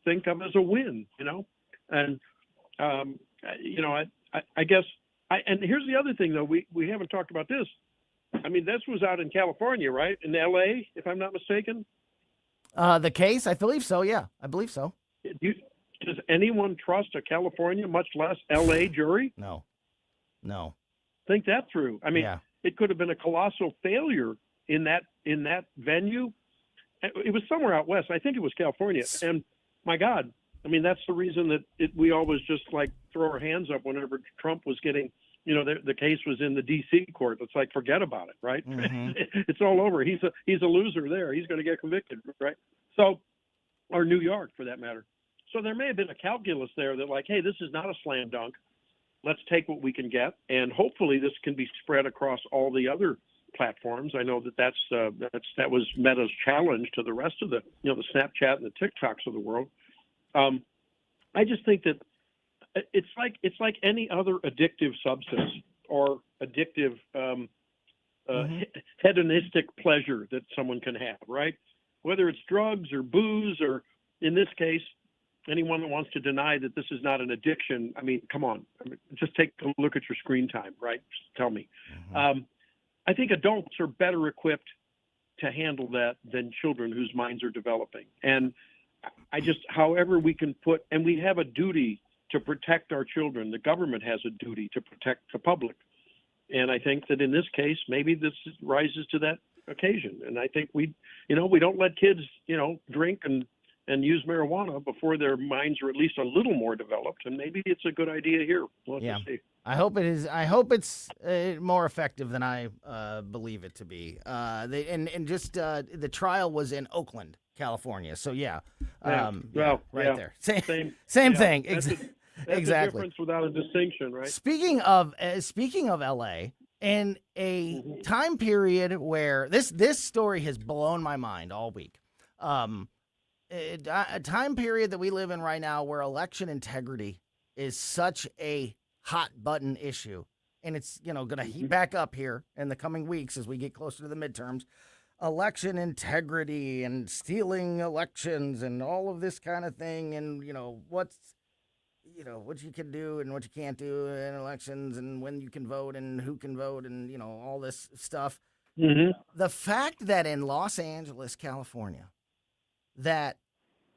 think of as a win, And I guess and here's the other thing though, we haven't talked about this. I mean, this was out in California, right? In LA, if I'm not mistaken. The case, I believe so. Yeah, I believe so. Does anyone trust a California, much less LA jury? No. Think that through. I mean, It could have been a colossal failure in that venue. It was somewhere out west. I think it was California. And my God, I mean, that's the reason that we always just like throw our hands up whenever Trump was getting the case was in the D.C. court. It's like, forget about it, right? Mm-hmm. It's all over. He's a loser there. He's going to get convicted, right? So, or New York for that matter. So there may have been a calculus there that like, hey, this is not a slam dunk. Let's take what we can get, and hopefully this can be spread across all the other platforms. I know that was Meta's challenge to the rest of the the Snapchat and the TikToks of the world. I just think that it's like any other addictive substance or addictive hedonistic pleasure that someone can have, right? Whether it's drugs or booze or, in this case, anyone that wants to deny that this is not an addiction, I mean, come on. Just take a look at your screen time, right? Just tell me. I think adults are better equipped to handle that than children whose minds are developing. And I just, however we can put, and we have a duty to protect our children. The government has a duty to protect the public. And I think that in this case, maybe this rises to that occasion. And I think we don't let kids, drink and use marijuana before their minds are at least a little more developed. And maybe it's a good idea here. We'll have to see. I hope it is. I hope it's more effective than I believe it to be. The trial was in Oakland, California. So there. Same thing. That's exactly. A difference without a distinction, right? Speaking of LA, in a time period where this story has blown my mind all week. A time period that we live in right now where election integrity is such a hot button issue, and it's going to heat back up here in the coming weeks as we get closer to the midterms. Election integrity and stealing elections and all of this kind of thing, and what you can do and what you can't do in elections, and when you can vote and who can vote, and all this stuff. Mm-hmm. The fact that in Los Angeles, California, that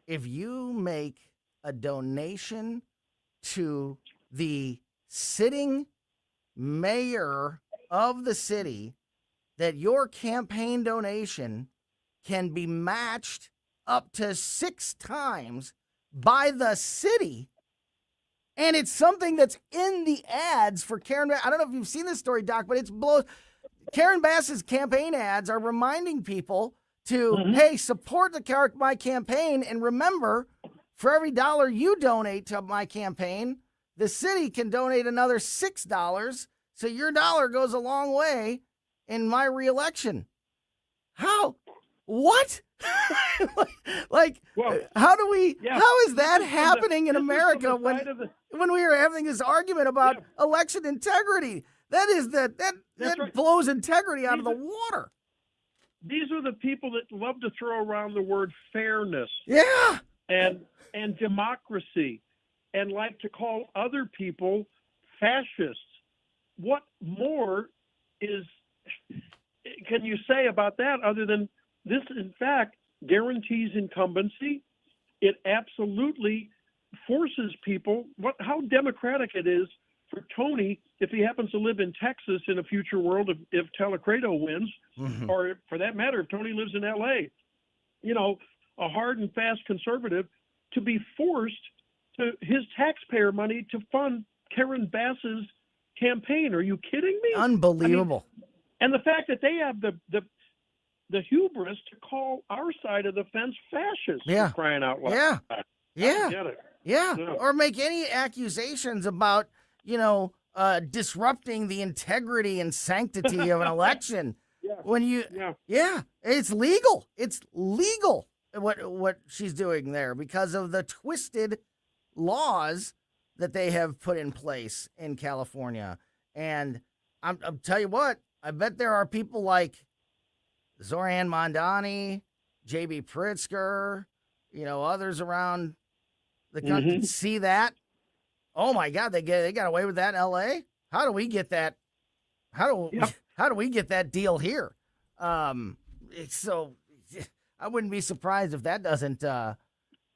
if you make a donation to the sitting mayor of the city, that your campaign donation can be matched up to 6 times by the city. And it's something that's in the ads for Karen. I don't know if you've seen this story, Doc, but it's blows. Karen Bass's campaign ads are reminding people to, hey, support my campaign. And remember, for every $1 you donate to my campaign, the city can donate another $6. So your dollar goes a long way in my reelection. How? What? How do we? Yeah. How is that happening in America when we are having this argument about election integrity? That is that right. Blows integrity out of the water. These are the people that love to throw around the word fairness. Yeah. And democracy, and like to call other people fascists. What more can you say about that other than this, in fact, guarantees incumbency? It absolutely forces people. How democratic it is for Tony, if he happens to live in Texas in a future world, if Telecredo wins, or for that matter, if Tony lives in L.A., a hard and fast conservative, to be forced to his taxpayer money to fund Karen Bass's campaign. Are you kidding me? Unbelievable. And the fact that they have the hubris to call our side of the fence fascist, for crying out loud. Yeah. Or make any accusations about, disrupting the integrity and sanctity of an election. It's legal. It's legal what she's doing there because of the twisted laws that they have put in place in California. And I'm tell you what, I bet there are people like Zoran Mondani, J.B. Pritzker, others around the country see that. Oh my God, they got away with that in L.A. How do we get that? How do we get that deal here? So I wouldn't be surprised if that doesn't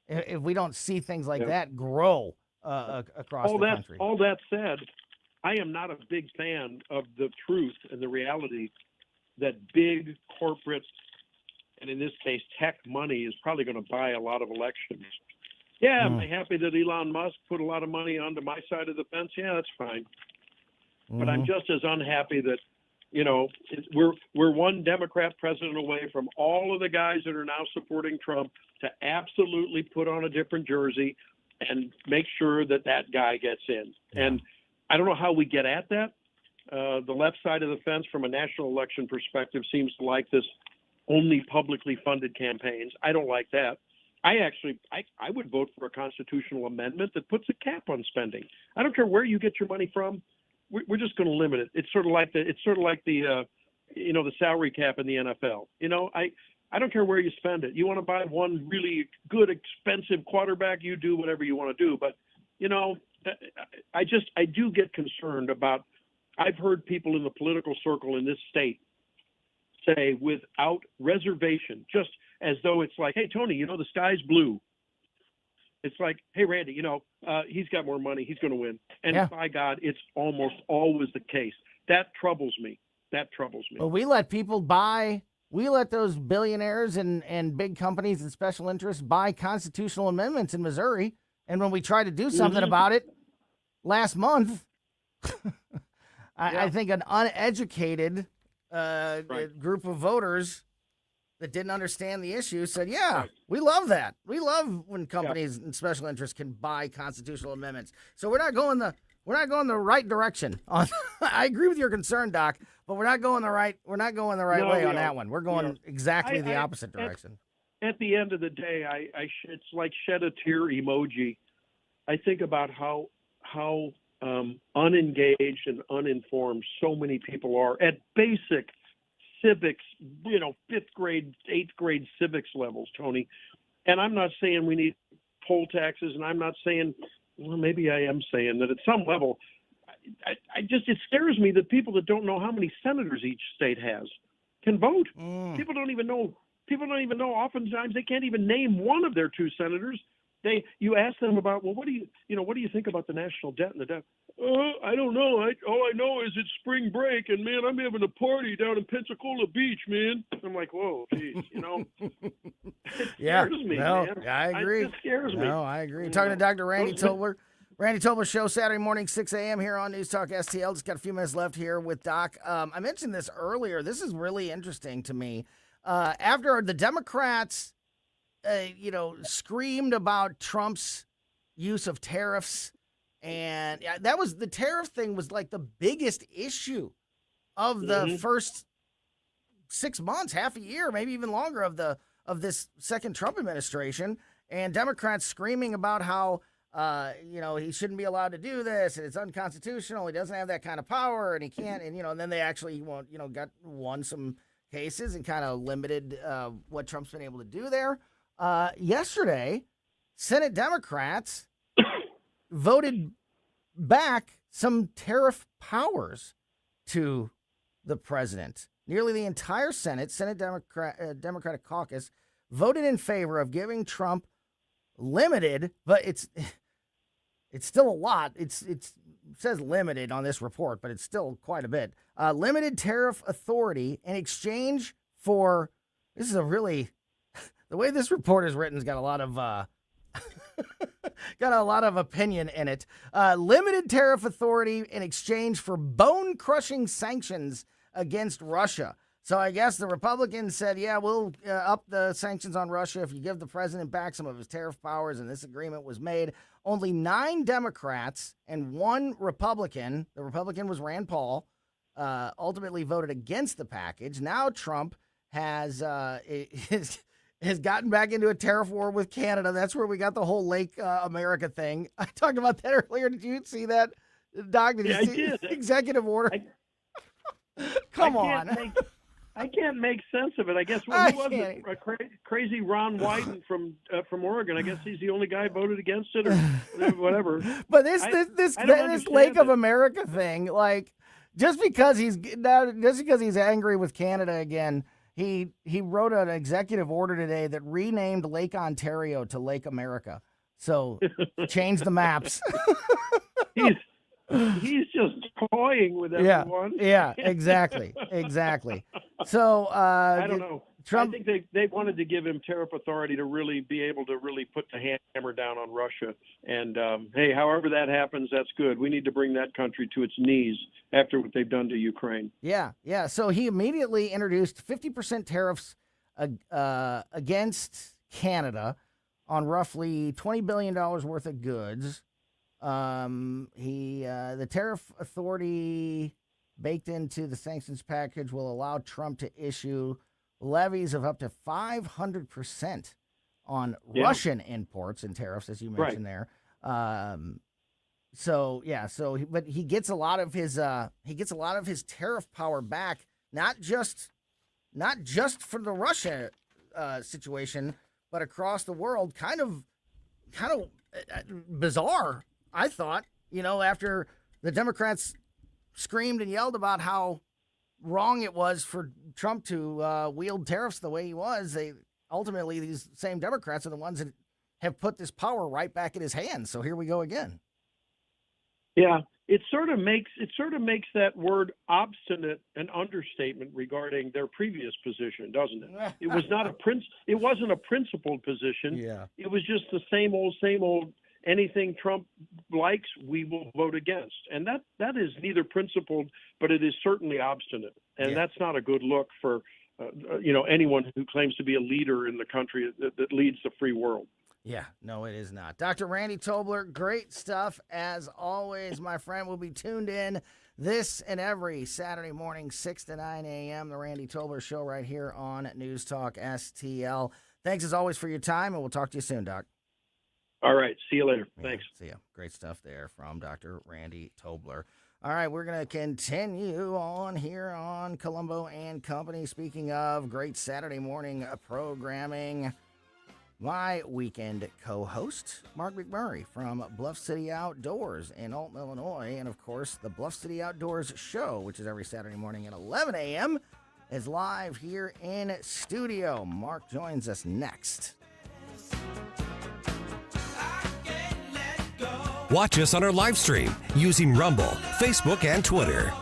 if we don't see things like that grow across the country. All that said, I am not a big fan of the truth and the reality that big corporate, and in this case tech money, is probably going to buy a lot of elections. Yeah, am I happy that Elon Musk put a lot of money onto my side of the fence? Yeah, that's fine. but I'm just as unhappy that, you know, we're one Democrat president away from all of the guys that are now supporting Trump to absolutely put on a different jersey and make sure that guy gets in. And I don't know how we get at that. The left side of the fence from a national election perspective seems to like this only publicly funded campaigns. I don't like that. I would vote for a constitutional amendment that puts a cap on spending. I don't care where you get your money from. We're just going to limit it. It's sort of like the salary cap in the NFL. You know, I don't care where you spend it. You want to buy one really good, expensive quarterback, you do whatever you want to do. But, you know, I do get concerned about, I've heard people in the political circle in this state say without reservation, just as though it's like, hey, Tony, you know, the sky's blue. It's like, hey, Randy, you know, he's got more money. He's going to win. And by God, it's almost always the case. That troubles me. Well, we let people buy, we let those billionaires and big companies and special interests buy constitutional amendments in Missouri. And when we tried to do something about it last month, I think an uneducated group of voters that didn't understand the issue said, we love that. We love when companies and special interests can buy constitutional amendments. So we're not going the right direction. I agree with your concern, Doc, but we're not going the right way on that one. We're going exactly the opposite direction. At the end of the day, it's like shed a tear emoji. I think about how unengaged and uninformed so many people are at basic civics, you know, 5th grade, 8th grade civics levels, Tony. And I'm not saying we need poll taxes, and I'm not saying, well, maybe I am saying that at some level, it scares me that people that don't know how many senators each state has can vote. People don't even know. Oftentimes they can't even name one of their 2 senators. You ask them about, well, what do you think about the national debt and the debt? I don't know. All I know is it's spring break, and man, I'm having a party down in Pensacola Beach, man. I'm like, whoa, geez, you know. It scares me, man. I agree. It scares me. No, I agree. Talking to Dr. Randy Tobler. Randy Tobler Show, Saturday morning, 6 a.m. here on News Talk STL. Just got a few minutes left here with Doc. I mentioned this earlier. This is really interesting to me. After the Democrats screamed about Trump's use of tariffs, and that was the tariff thing was like the biggest issue of the first 6 months, half a year, maybe even longer of this second Trump administration, and Democrats screaming about how he shouldn't be allowed to do this, and it's unconstitutional. He doesn't have that kind of power, and he can't. And then they actually won some cases and kind of limited what Trump's been able to do there. Yesterday, Senate Democrats voted back some tariff powers to the president. Nearly the entire Senate Democratic caucus voted in favor of giving Trump limited, but it's still a lot. It says limited on this report, but it's still quite a bit. Limited tariff authority in exchange for, this is a really, the way this report is written has got a lot of opinion in it. Limited tariff authority in exchange for bone-crushing sanctions against Russia. So I guess the Republicans said, we'll up the sanctions on Russia if you give the president back some of his tariff powers, and this agreement was made. Only 9 Democrats and 1 Republican, the Republican was Rand Paul, ultimately voted against the package. Now Trump has gotten back into a tariff war with Canada. That's where we got the whole Lake America thing. I talked about that earlier. Did you see that, Doc? Did you see the executive order? Come on. I can't make sense of it. I guess who was it? Crazy Ron Wyden from Oregon. I guess he's the only guy voted against it, or whatever. But this Lake of America thing, like, just because he's angry with Canada again, he wrote an executive order today that renamed Lake Ontario to Lake America. So change the maps. He's just toying with everyone. Yeah, exactly. So I don't know. I think they wanted to give him tariff authority to really be able to really put the hammer down on Russia. And, hey, however that happens, that's good. We need to bring that country to its knees after what they've done to Ukraine. Yeah. So he immediately introduced 50% tariffs against Canada on roughly $20 billion worth of goods. The tariff authority baked into the sanctions package will allow Trump to issue levies of up to 500% on Russian imports and tariffs, as you mentioned there. But he gets a lot of his tariff power back, not just for the Russia situation, but across the world. Kind of bizarre, I thought. After the Democrats screamed and yelled about how wrong it was for Trump to wield tariffs the way he was, ultimately these same Democrats are the ones that have put this power right back in his hands. So here we go again. Yeah, it sort of makes that word obstinate an understatement regarding their previous position, doesn't it? It was not it wasn't a principled position. Yeah. It was just the same old. Anything Trump likes, we will vote against. And that is neither principled, but it is certainly obstinate. And that's not a good look for, anyone who claims to be a leader in the country that leads the free world. Yeah, no, it is not. Dr. Randy Tobler, great stuff. As always, my friend, will be tuned in this and every Saturday morning, 6 to 9 a.m., the Randy Tobler Show right here on News Talk STL. Thanks, as always, for your time, and we'll talk to you soon, Doc. All right. See you later. Thanks. See ya. Great stuff there from Dr. Randy Tobler. All right, we're going to continue on here on Colombo and Company. Speaking of great Saturday morning programming, my weekend co-host, Mark McMurray from Bluff City Outdoors in Alton, Illinois. And, of course, the Bluff City Outdoors Show, which is every Saturday morning at 11 a.m., is live here in studio. Mark joins us next. Watch us on our live stream using Rumble, Facebook, and Twitter.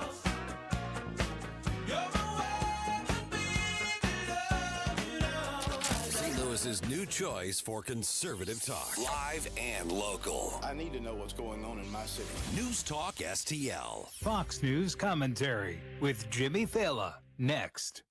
St. Louis's new choice for conservative talk. Live and local. I need to know what's going on in my city. News Talk STL. Fox News commentary with Jimmy Fallon next.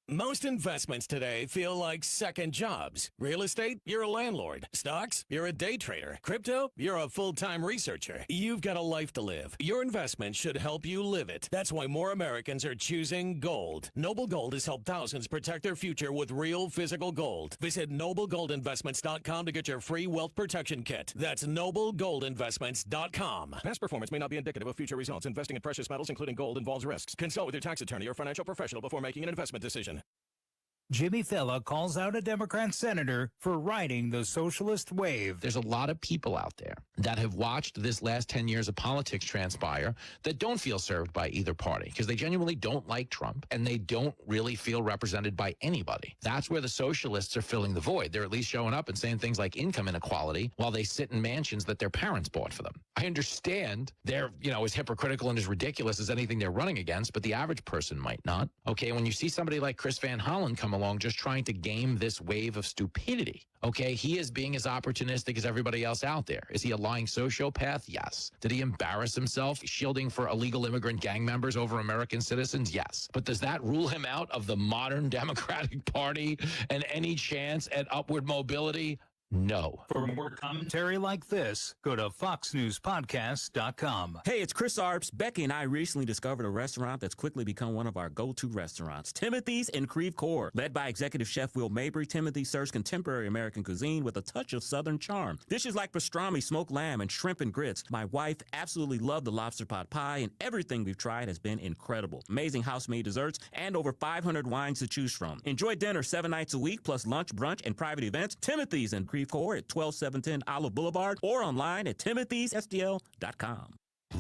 Most investments today feel like second jobs. Real estate, you're a landlord. Stocks, you're a day trader. Crypto, you're a full-time researcher. You've got a life to live. Your investment should help you live it. That's why more Americans are choosing gold. Noble Gold has helped thousands protect their future with real physical gold. Visit NobleGoldInvestments.com to get your free wealth protection kit. That's NobleGoldInvestments.com. Past performance may not be indicative of future results. Investing in precious metals, including gold, involves risks. Consult with your tax attorney or financial professional before making an investment decision. Jimmy Fallon calls out a Democrat senator for riding the socialist wave. There's a lot of people out there that have watched this last 10 years of politics transpire that don't feel served by either party because they genuinely don't like Trump and they don't really feel represented by anybody. That's where the socialists are filling the void. They're at least showing up and saying things like income inequality while they sit in mansions that their parents bought for them. I understand they're, as hypocritical and as ridiculous as anything they're running against, but the average person might not. Okay, when you see somebody like Chris Van Hollen come along just trying to game this wave of stupidity. Okay, he is being as opportunistic as everybody else out there. Is he a lying sociopath? Yes. Did he embarrass himself shielding for illegal immigrant gang members over American citizens? Yes. But does that rule him out of the modern Democratic Party and any chance at upward mobility? No. For more commentary like this, go to foxnewspodcast.com. Hey, it's Chris Arps. Becky and I recently discovered a restaurant that's quickly become one of our go-to restaurants, Timothy's in Creve Coeur. Led by executive chef Will Mabry, Timothy serves contemporary American cuisine with a touch of Southern charm. Dishes like pastrami, smoked lamb, and shrimp and grits. My wife absolutely loved the lobster pot pie, and everything we've tried has been incredible. Amazing house-made desserts and over 500 wines to choose from. Enjoy dinner 7 nights a week, plus lunch, brunch, and private events. Timothy's in Creve Coeur at 12710 Olive Boulevard or online at timothysstl.com.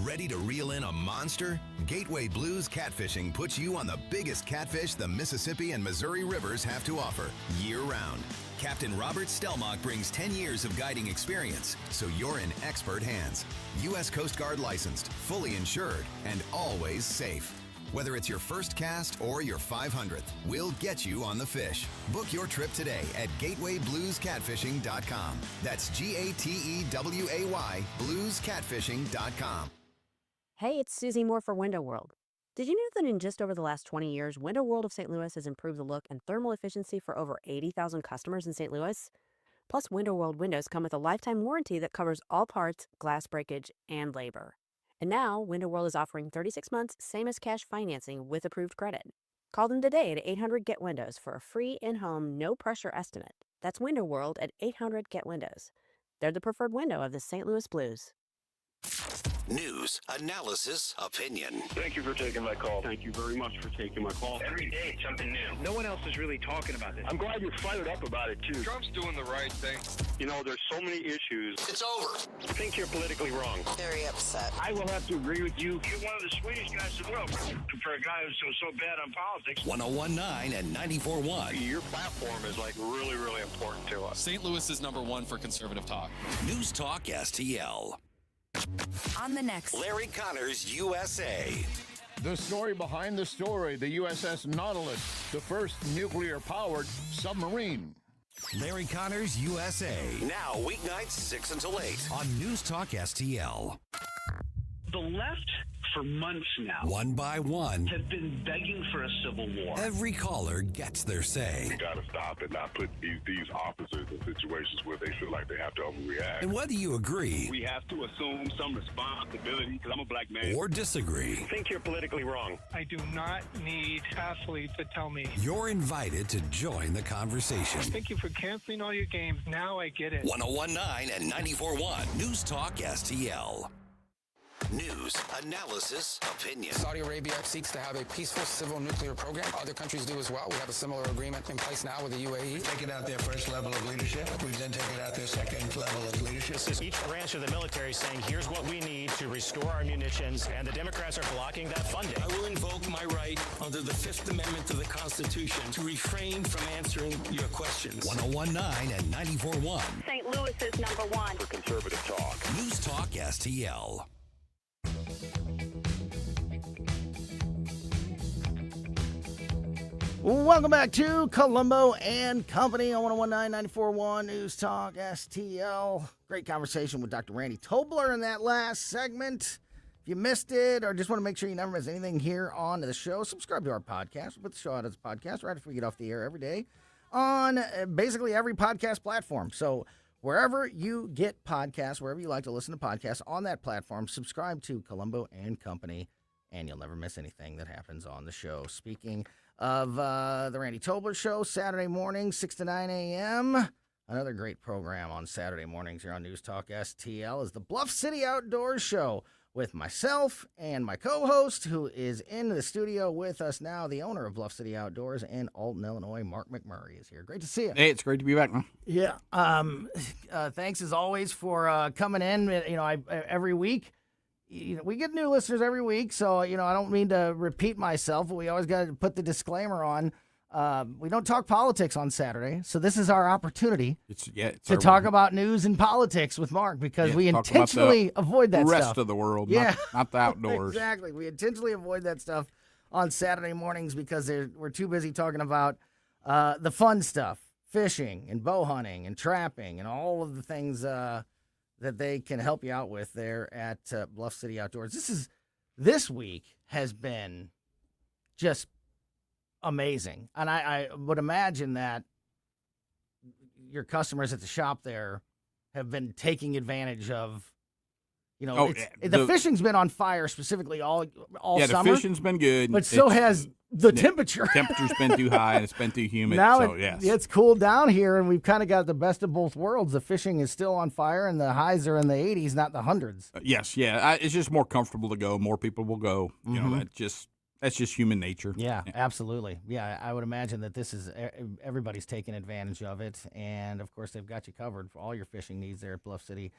Ready to reel in a monster? Gateway Blues Catfishing puts you on the biggest catfish the Mississippi and Missouri rivers have to offer year-round. Captain Robert Stelmach brings 10 years of guiding experience, so you're in expert hands. U.S. Coast Guard licensed, fully insured, and always safe. Whether it's your first cast or your 500th, we'll get you on the fish. Book your trip today at GatewayBluesCatfishing.com. That's GATEWAY BluesCatfishing.com. Hey, it's Susie Moore for Window World. Did you know that in just over the last 20 years, Window World of St. Louis has improved the look and thermal efficiency for over 80,000 customers in St. Louis? Plus, Window World windows come with a lifetime warranty that covers all parts, glass breakage, and labor. And now, Window World is offering 36 months, same as cash financing with approved credit. Call them today at 800-GET-WINDOWS for a free in-home, no-pressure estimate. That's Window World at 800-GET-WINDOWS. They're the preferred window of the St. Louis Blues. News, analysis, opinion. Thank you for taking my call. Thank you very much for taking my call. Every day, it's something new. No one else is really talking about this. I'm glad you're fired up about it, too. Trump's doing the right thing. You know, there's so many issues. It's over. I think you're politically wrong. Very upset. I will have to agree with you. You're one of the sweetest guys in the world. For a guy who's so bad on politics. 101.9 and 94.1. Your platform is, like, really, really important to us. St. Louis is #1 for conservative talk. News Talk STL. On the next, Larry Connors, USA. The story behind the story, the USS Nautilus, the first nuclear-powered submarine. Larry Connors, USA. Now, weeknights 6 until 8 on News Talk STL. The left, for months now, one by one, have been begging for a civil war. Every caller gets their say. We got to stop and not put these officers in situations where they feel like they have to overreact. And whether you agree, we have to assume some responsibility, because I'm a black man, or disagree, I think you're politically wrong. I do not need athletes to tell me. You're invited to join the conversation. Thank you for canceling all your games. Now I get it. 101.9 and 94.1 News Talk STL. News, analysis, opinion. Saudi Arabia seeks to have a peaceful civil nuclear program. Other countries do as well. We have a similar agreement in place now with the UAE. Taking out their first level of leadership. We've then taken out their second level of leadership. This is each branch of the military saying, here's what we need to restore our munitions, and the Democrats are blocking that funding. I will invoke my right under the Fifth Amendment to the Constitution to refrain from answering your questions. 101.9 and 94.1. St. Louis is #1 for conservative talk. News Talk STL. Welcome back to Colombo and Company on 101.9, 94.1 News Talk STL. Great conversation with Dr. Randy Tobler in that last segment. If you missed it or just want to make sure you never miss anything here on the show, subscribe to our podcast. We put the show out as a podcast right after we get off the air every day on basically every podcast platform. So wherever you get podcasts, wherever you like to listen to podcasts on that platform, subscribe to Colombo and Company, and you'll never miss anything that happens on the show. Speaking of the Randy Tobler Show, Saturday mornings, 6 to 9 a.m. Another great program on Saturday mornings here on News Talk STL is the Bluff City Outdoors Show with myself and my co-host, who is in the studio with us now, the owner of Bluff City Outdoors in Alton, Illinois, Mark McMurray is here. Great to see you. Hey, it's great to be back, man. Yeah. Thanks as always for coming in. You know, every week. You know, we get new listeners every week, so, you know, I don't mean to repeat myself, but we always got to put the disclaimer on. We don't talk politics on Saturday, so this is our opportunity to talk about news and politics with Mark, because we intentionally avoid that stuff. The rest of the world, not the outdoors. Exactly. We intentionally avoid that stuff on Saturday mornings because we're too busy talking about the fun stuff, fishing and bow hunting and trapping and all of the things that they can help you out with there at Bluff City Outdoors. This week has been just amazing. And I would imagine that your customers at the shop there have been taking advantage of, you know, the fishing's been on fire specifically all summer. Yeah, the fishing's been good. But so has the temperature. The temperature's been too high and it's been too humid. Now yes. It's cooled down here, and we've kind of got the best of both worlds. The fishing is still on fire, and the highs are in the 80s, not the hundreds. Yes, yeah. It's just more comfortable to go. More people will go. You know, that's just human nature. Yeah, absolutely. Yeah, I would imagine that this is everybody's taking advantage of it, and of course they've got you covered for all your fishing needs there at Bluff City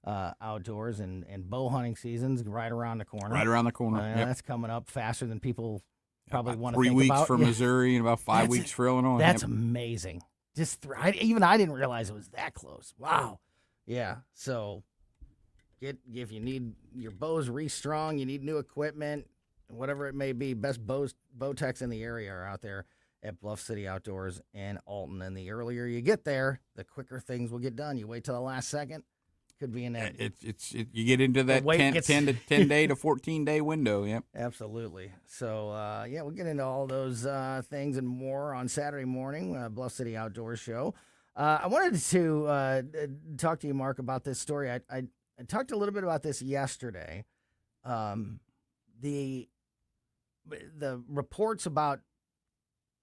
Outdoors, and bow hunting season's right around the corner. Right around the corner. That's coming up faster than people probably want to 3 think weeks about. for Missouri and about 5 weeks for Illinois. That's amazing. Just even I didn't realize it was that close. Wow. Yeah. So if you need your bows restrung, you need new equipment, whatever it may be, best Bowtechs in the area are out there at Bluff City Outdoors in Alton. And the earlier you get there, the quicker things will get done. You wait till the last second, could be in that. You get into that 10 day to 14 day window. Yep. Absolutely. So, we'll get into all those things and more on Saturday morning, Bluff City Outdoors show. I wanted to talk to you, Mark, about this story. I talked a little bit about this yesterday. The reports about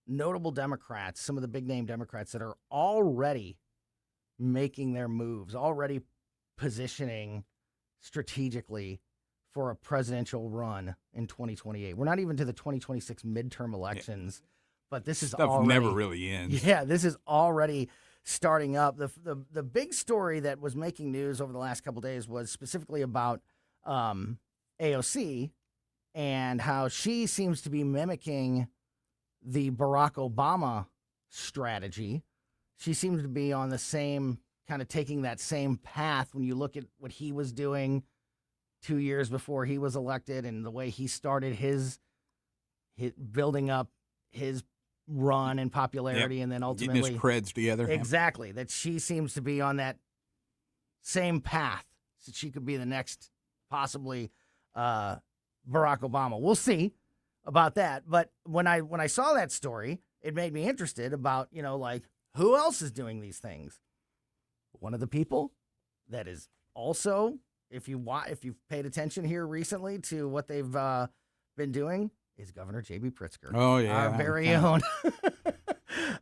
notable Democrats, some of the big name Democrats that are already making their moves, already positioning strategically for a presidential run in 2028. We're not even to the 2026 midterm elections, but this is Stuff already never really ends. Yeah, this is already starting up. The big story that was making news over the last couple of days was specifically about AOC and how she seems to be mimicking the Barack Obama strategy. She seems to be on the same kind of taking that same path when you look at what he was doing 2 years before he was elected and the way he started his building up his run and popularity, and then ultimately getting his creds together. Exactly. That she seems to be on that same path. So she could be the next, possibly, Barack Obama. We'll see about that. But when I saw that story, it made me interested about, who else is doing these things? One of the people that is also, if you've paid attention here recently to what they've been doing, is Governor J.B. Pritzker. Oh, yeah. Our very own.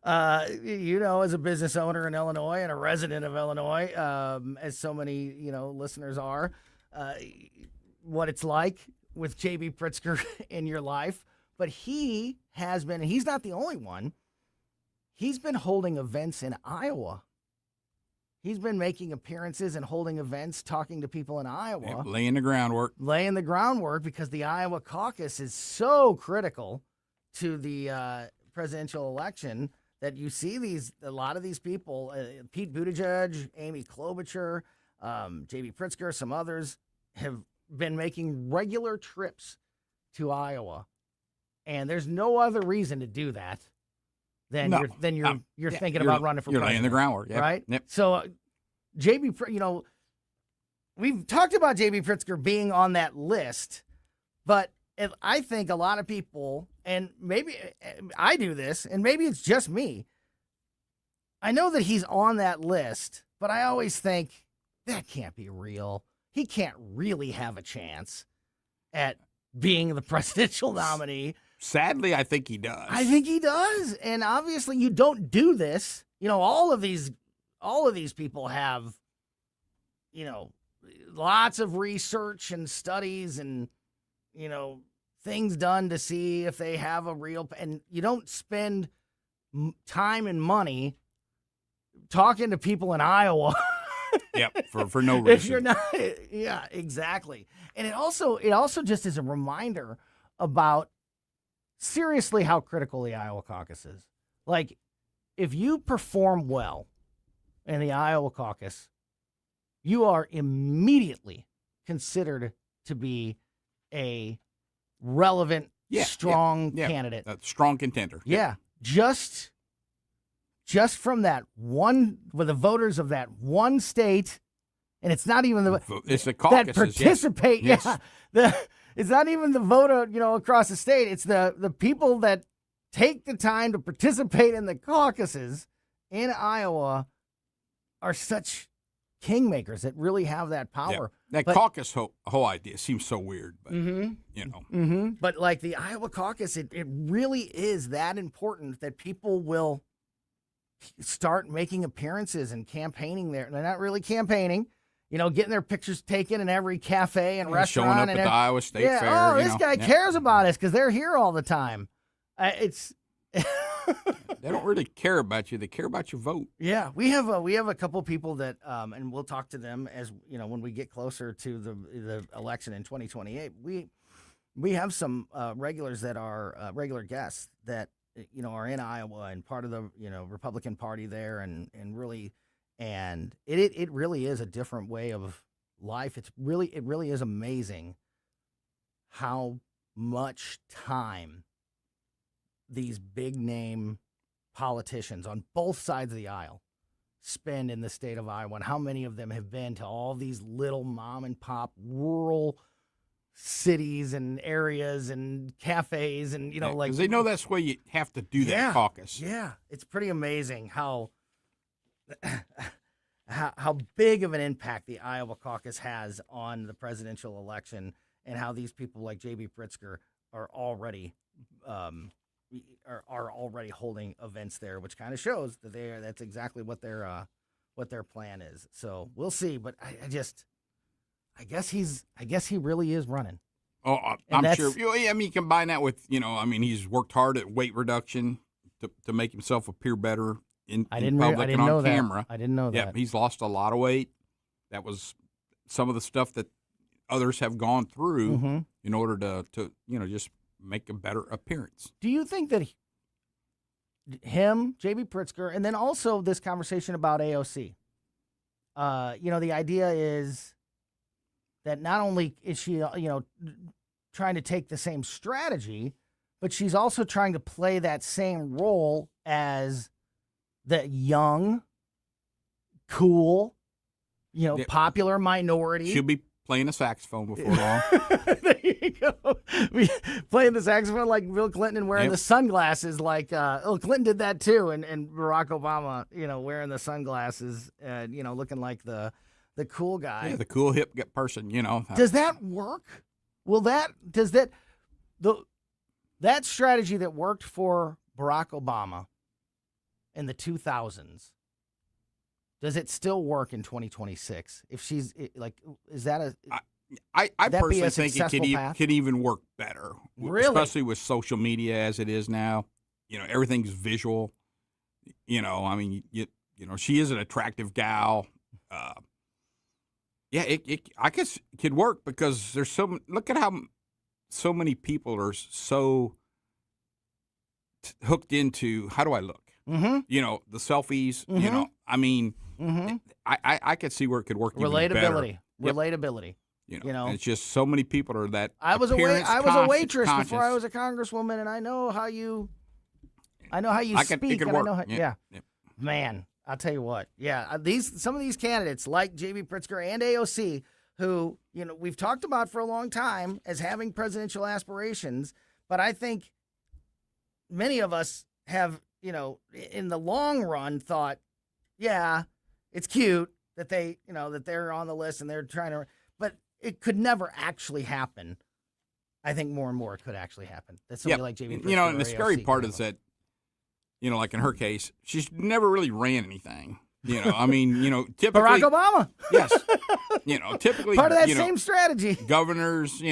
As a business owner in Illinois and a resident of Illinois, as so many, listeners are, what it's like with J.B. Pritzker in your life. But he has been, and he's not the only one, he's been holding events in Iowa. He's been making appearances and holding events, talking to people in Iowa. Yep, laying the groundwork. Because the Iowa caucus is so critical to the presidential election that you see a lot of these people, Pete Buttigieg, Amy Klobuchar, J.B. Pritzker, some others, have been making regular trips to Iowa. And there's no other reason to do that than you're thinking about running for president. You're laying the groundwork, right? Yep. So we've talked about J.B. Pritzker being on that list, but I think a lot of people, and maybe I do this, and maybe it's just me, I know that he's on that list, but I always think that can't be real. He can't really have a chance at being the presidential nominee. Sadly, I think he does. I think he does. And obviously you don't do this. All of these people have, lots of research and studies and, things done to see if they have a real, and you don't spend time and money talking to people in Iowa. Yep, for no reason. If you're not, yeah, exactly. And it also just is a reminder about seriously how critical the Iowa caucus is. Like, if you perform well in the Iowa caucus, you are immediately considered to be a relevant, strong candidate. A strong contender. Yeah. Just from that one, with the voters of that one state, and it's not even it's the caucuses, that participate. Yes. Yeah. It's not even the voter, across the state. It's the people that take the time to participate in the caucuses in Iowa are such kingmakers that really have that power. Yeah. That caucus whole idea seems so weird, but But like the Iowa caucus, it really is that important that people will start making appearances and campaigning there. They're not really campaigning, getting their pictures taken in every cafe and restaurant. Showing up at the Iowa State Fair. Oh, this guy cares about us because they're here all the time. They don't really care about you. They care about your vote. Yeah, we have a couple people that, and we'll talk to them as when we get closer to the election in 2028. We have some regulars that are regular guests that are in Iowa and part of the Republican Party there, and really, and it really is a different way of life. It really is amazing how much time these big name politicians on both sides of the aisle spend in the state of Iowa, and how many of them have been to all these little mom and pop rural cities and areas and cafes, and like, because they know that's where you have to do that caucus. Yeah, it's pretty amazing how big of an impact the Iowa caucus has on the presidential election, and how these people like J.B. Pritzker are already already holding events there, which kind of shows that that's exactly what their plan is. So we'll see, but I guess he really is running. Oh, I'm sure. I mean, combine that with, he's worked hard at weight reduction to make himself appear better in public and on camera. I didn't know that. Yeah, he's lost a lot of weight. That was some of the stuff that others have gone through in order to just make a better appearance. Do you think that him, J.B. Pritzker, and then also this conversation about AOC, the idea is that not only is she, trying to take the same strategy, but she's also trying to play that same role as the young, cool, popular minority. She'll be playing a saxophone before long. There you go. Playing the saxophone like Bill Clinton and wearing the sunglasses like Clinton did that too, and Barack Obama, wearing the sunglasses and looking like the cool guy. Yeah, the cool hip person, Does that work? That strategy that worked for Barack Obama in the 2000s, does it still work in 2026? If she's is that a? I personally think it could even work better, really? Especially with social media as it is now. Everything's visual. She is an attractive gal. I guess it could work because there's look at how so many people are so hooked into how do I look? Mm-hmm. The selfies. I could see where it could work. Relatability. Yep. Relatability. And it's just so many people are that. I was a waitress before I was a congresswoman, and I know how you speak. It could work. Yeah. Man, I'll tell you what. Yeah, some of these candidates like J.B. Pritzker and AOC, who we've talked about for a long time as having presidential aspirations, but I think many of us have, in the long run, thought, yeah, it's cute that that they're on the list and they're trying to, but it could never actually happen. I think more and more it could actually happen. That somebody like J.B. Pritzker and the scary part is that, like in her case, she's never really ran anything. Typically Barack Obama. Yes. Typically part of that same strategy. Governors,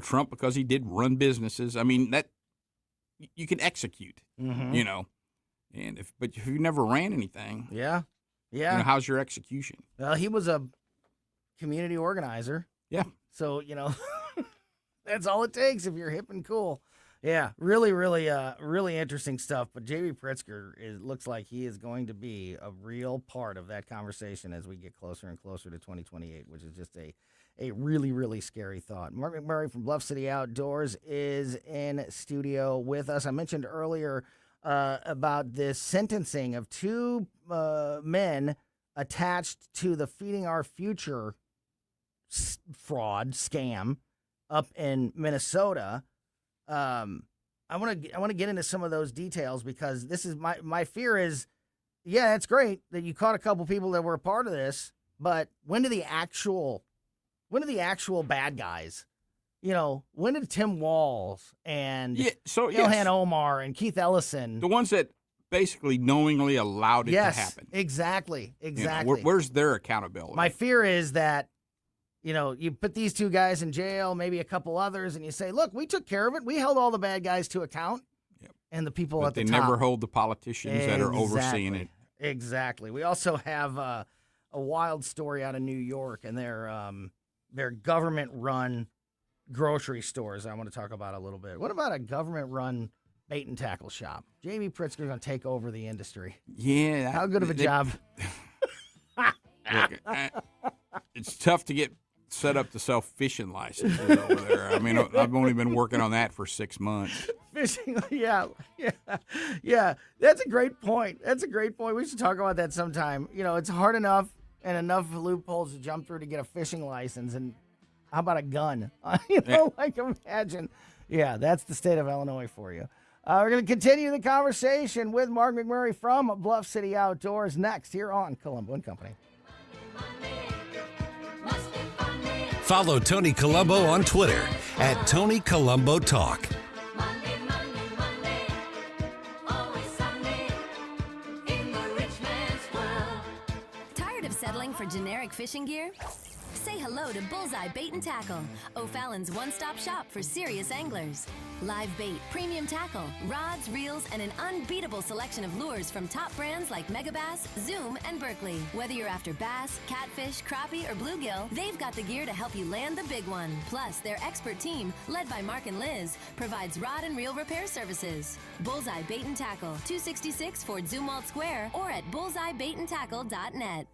Trump, because he did run businesses. That you can execute. And but if you never ran anything, yeah. How's your execution? Well, he was a community organizer. Yeah. So that's all it takes if you're hip and cool. Yeah, really, really, really interesting stuff. But J.B. Pritzker looks like he is going to be a real part of that conversation as we get closer and closer to 2028, which is just a really, really scary thought. Mark McMurray from Bluff City Outdoors is in studio with us. I mentioned earlier about this sentencing of two men attached to the Feeding Our Future fraud scam up in Minnesota. I want to get into some of those details because this is my fear is, yeah, it's great that you caught a couple people that were a part of this, but when do the actual bad guys, when did Tim Walz and Ilhan Omar and Keith Ellison, the ones that basically knowingly allowed it to happen? Exactly. Where's their accountability? My fear is that, you put these two guys in jail, maybe a couple others, and you say, look, we took care of it. We held all the bad guys to account. Yep. And the people at the top. They never hold the politicians that are overseeing it. Exactly. We also have a wild story out of New York and their government-run grocery stores I want to talk about a little bit. What about a government-run bait and tackle shop? J.B. Pritzker's going to take over the industry. Yeah. How good of a job? Look, it's tough to get set up to sell fishing licenses over there. I mean, I've only been working on that for 6 months. Fishing, yeah. That's a great point. We should talk about that sometime. You know, it's hard enough and enough loopholes to jump through to get a fishing license. And how about a gun? Imagine. Yeah, that's the state of Illinois for you. We're going to continue the conversation with Mark McMurray from Bluff City Outdoors next here on Colombo Company. Follow Tony Colombo on Twitter at Tony Colombo Talk. Tired of settling for generic fishing gear? Say hello to Bullseye Bait and Tackle, O'Fallon's one-stop shop for serious anglers. Live bait, premium tackle, rods, reels, and an unbeatable selection of lures from top brands like Megabass, Zoom, and Berkley. Whether you're after bass, catfish, crappie, or bluegill, they've got the gear to help you land the big one. Plus, their expert team, led by Mark and Liz, provides rod and reel repair services. Bullseye Bait and Tackle, 266 Fort Zumwalt Square, or at bullseyebaitandtackle.net.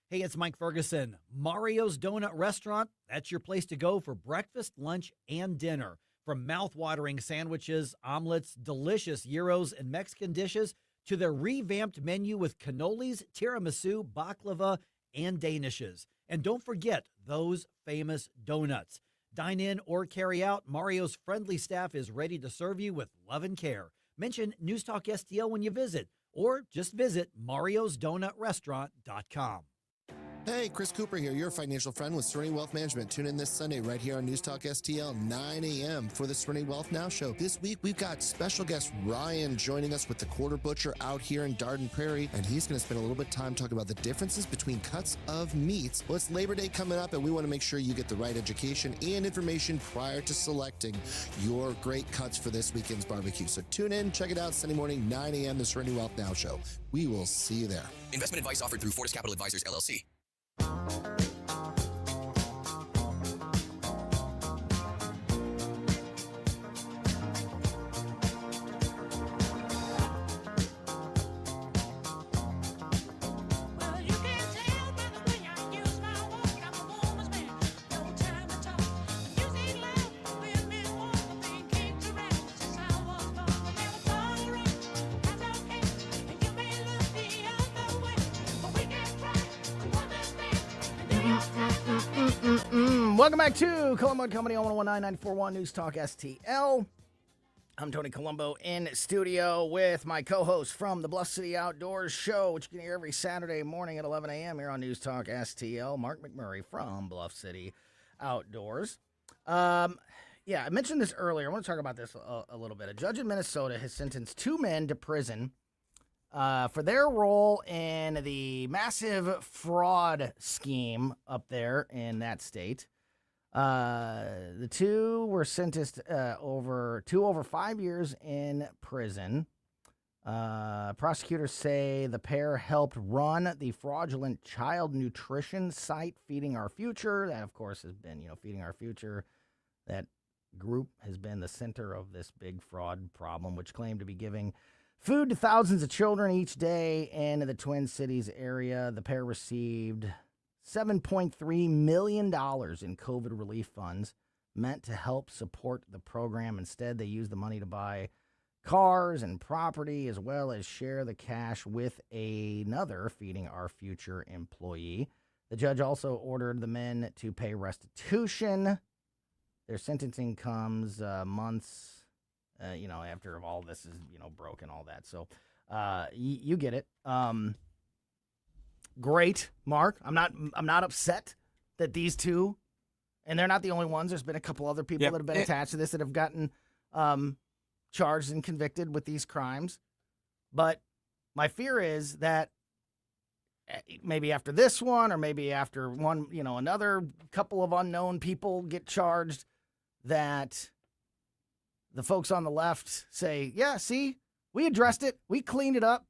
Hey, it's Mike Ferguson. Mario's Donut Restaurant, that's your place to go for breakfast, lunch, and dinner. From mouth-watering sandwiches, omelets, delicious gyros, and Mexican dishes, to their revamped menu with cannolis, tiramisu, baklava, and danishes. And don't forget those famous donuts. Dine in or carry out, Mario's friendly staff is ready to serve you with love and care. Mention News Talk STL when you visit, or just visit mariosdonutrestaurant.com. Hey, Chris Cooper here, your financial friend with Serenity Wealth Management. Tune in this Sunday right here on News Talk STL, 9 a.m. for the Serenity Wealth Now show. This week, we've got special guest Ryan joining us with the Quarter Butcher out here in Darden Prairie, and he's going to spend a little bit of time talking about the differences between cuts of meats. Well, it's Labor Day coming up, and we want to make sure you get the right education and information prior to selecting your great cuts for this weekend's barbecue. So tune in, check it out Sunday morning, 9 a.m., the Serenity Wealth Now show. We will see you there. Investment advice offered through Fortis Capital Advisors, LLC. Welcome back to Colombo Company on 101.9 News Talk STL. I'm Tony Colombo in studio with my co-host from the Bluff City Outdoors show, which you can hear every Saturday morning at 11 a.m. here on News Talk STL. Mark McMurray from Bluff City Outdoors. I mentioned this earlier. I want to talk about this a little bit. A judge in Minnesota has sentenced 2 men to prison for their role in the massive fraud scheme up there in that state. The 2 were sentenced over 5 years in prison. Prosecutors say the pair helped run the fraudulent child nutrition site Feeding Our Future. That, of course, has been, Feeding Our Future. That group has been the center of this big fraud problem, which claimed to be giving food to thousands of children each day in the Twin Cities area. The pair received $7.3 million in COVID relief funds meant to help support the program. Instead, they used the money to buy cars and property, as well as share the cash with another Feeding Our Future employee. The judge also ordered the men to pay restitution. Their sentencing comes months after all this is, broken, all that. So you get it. Great, Mark. I'm not upset that these 2, and they're not the only ones. There's been a couple other people that have been attached to this that have gotten charged and convicted with these crimes. But my fear is that maybe after this one, or maybe after one, another couple of unknown people get charged, that the folks on the left say, yeah, see, we addressed it. We cleaned it up.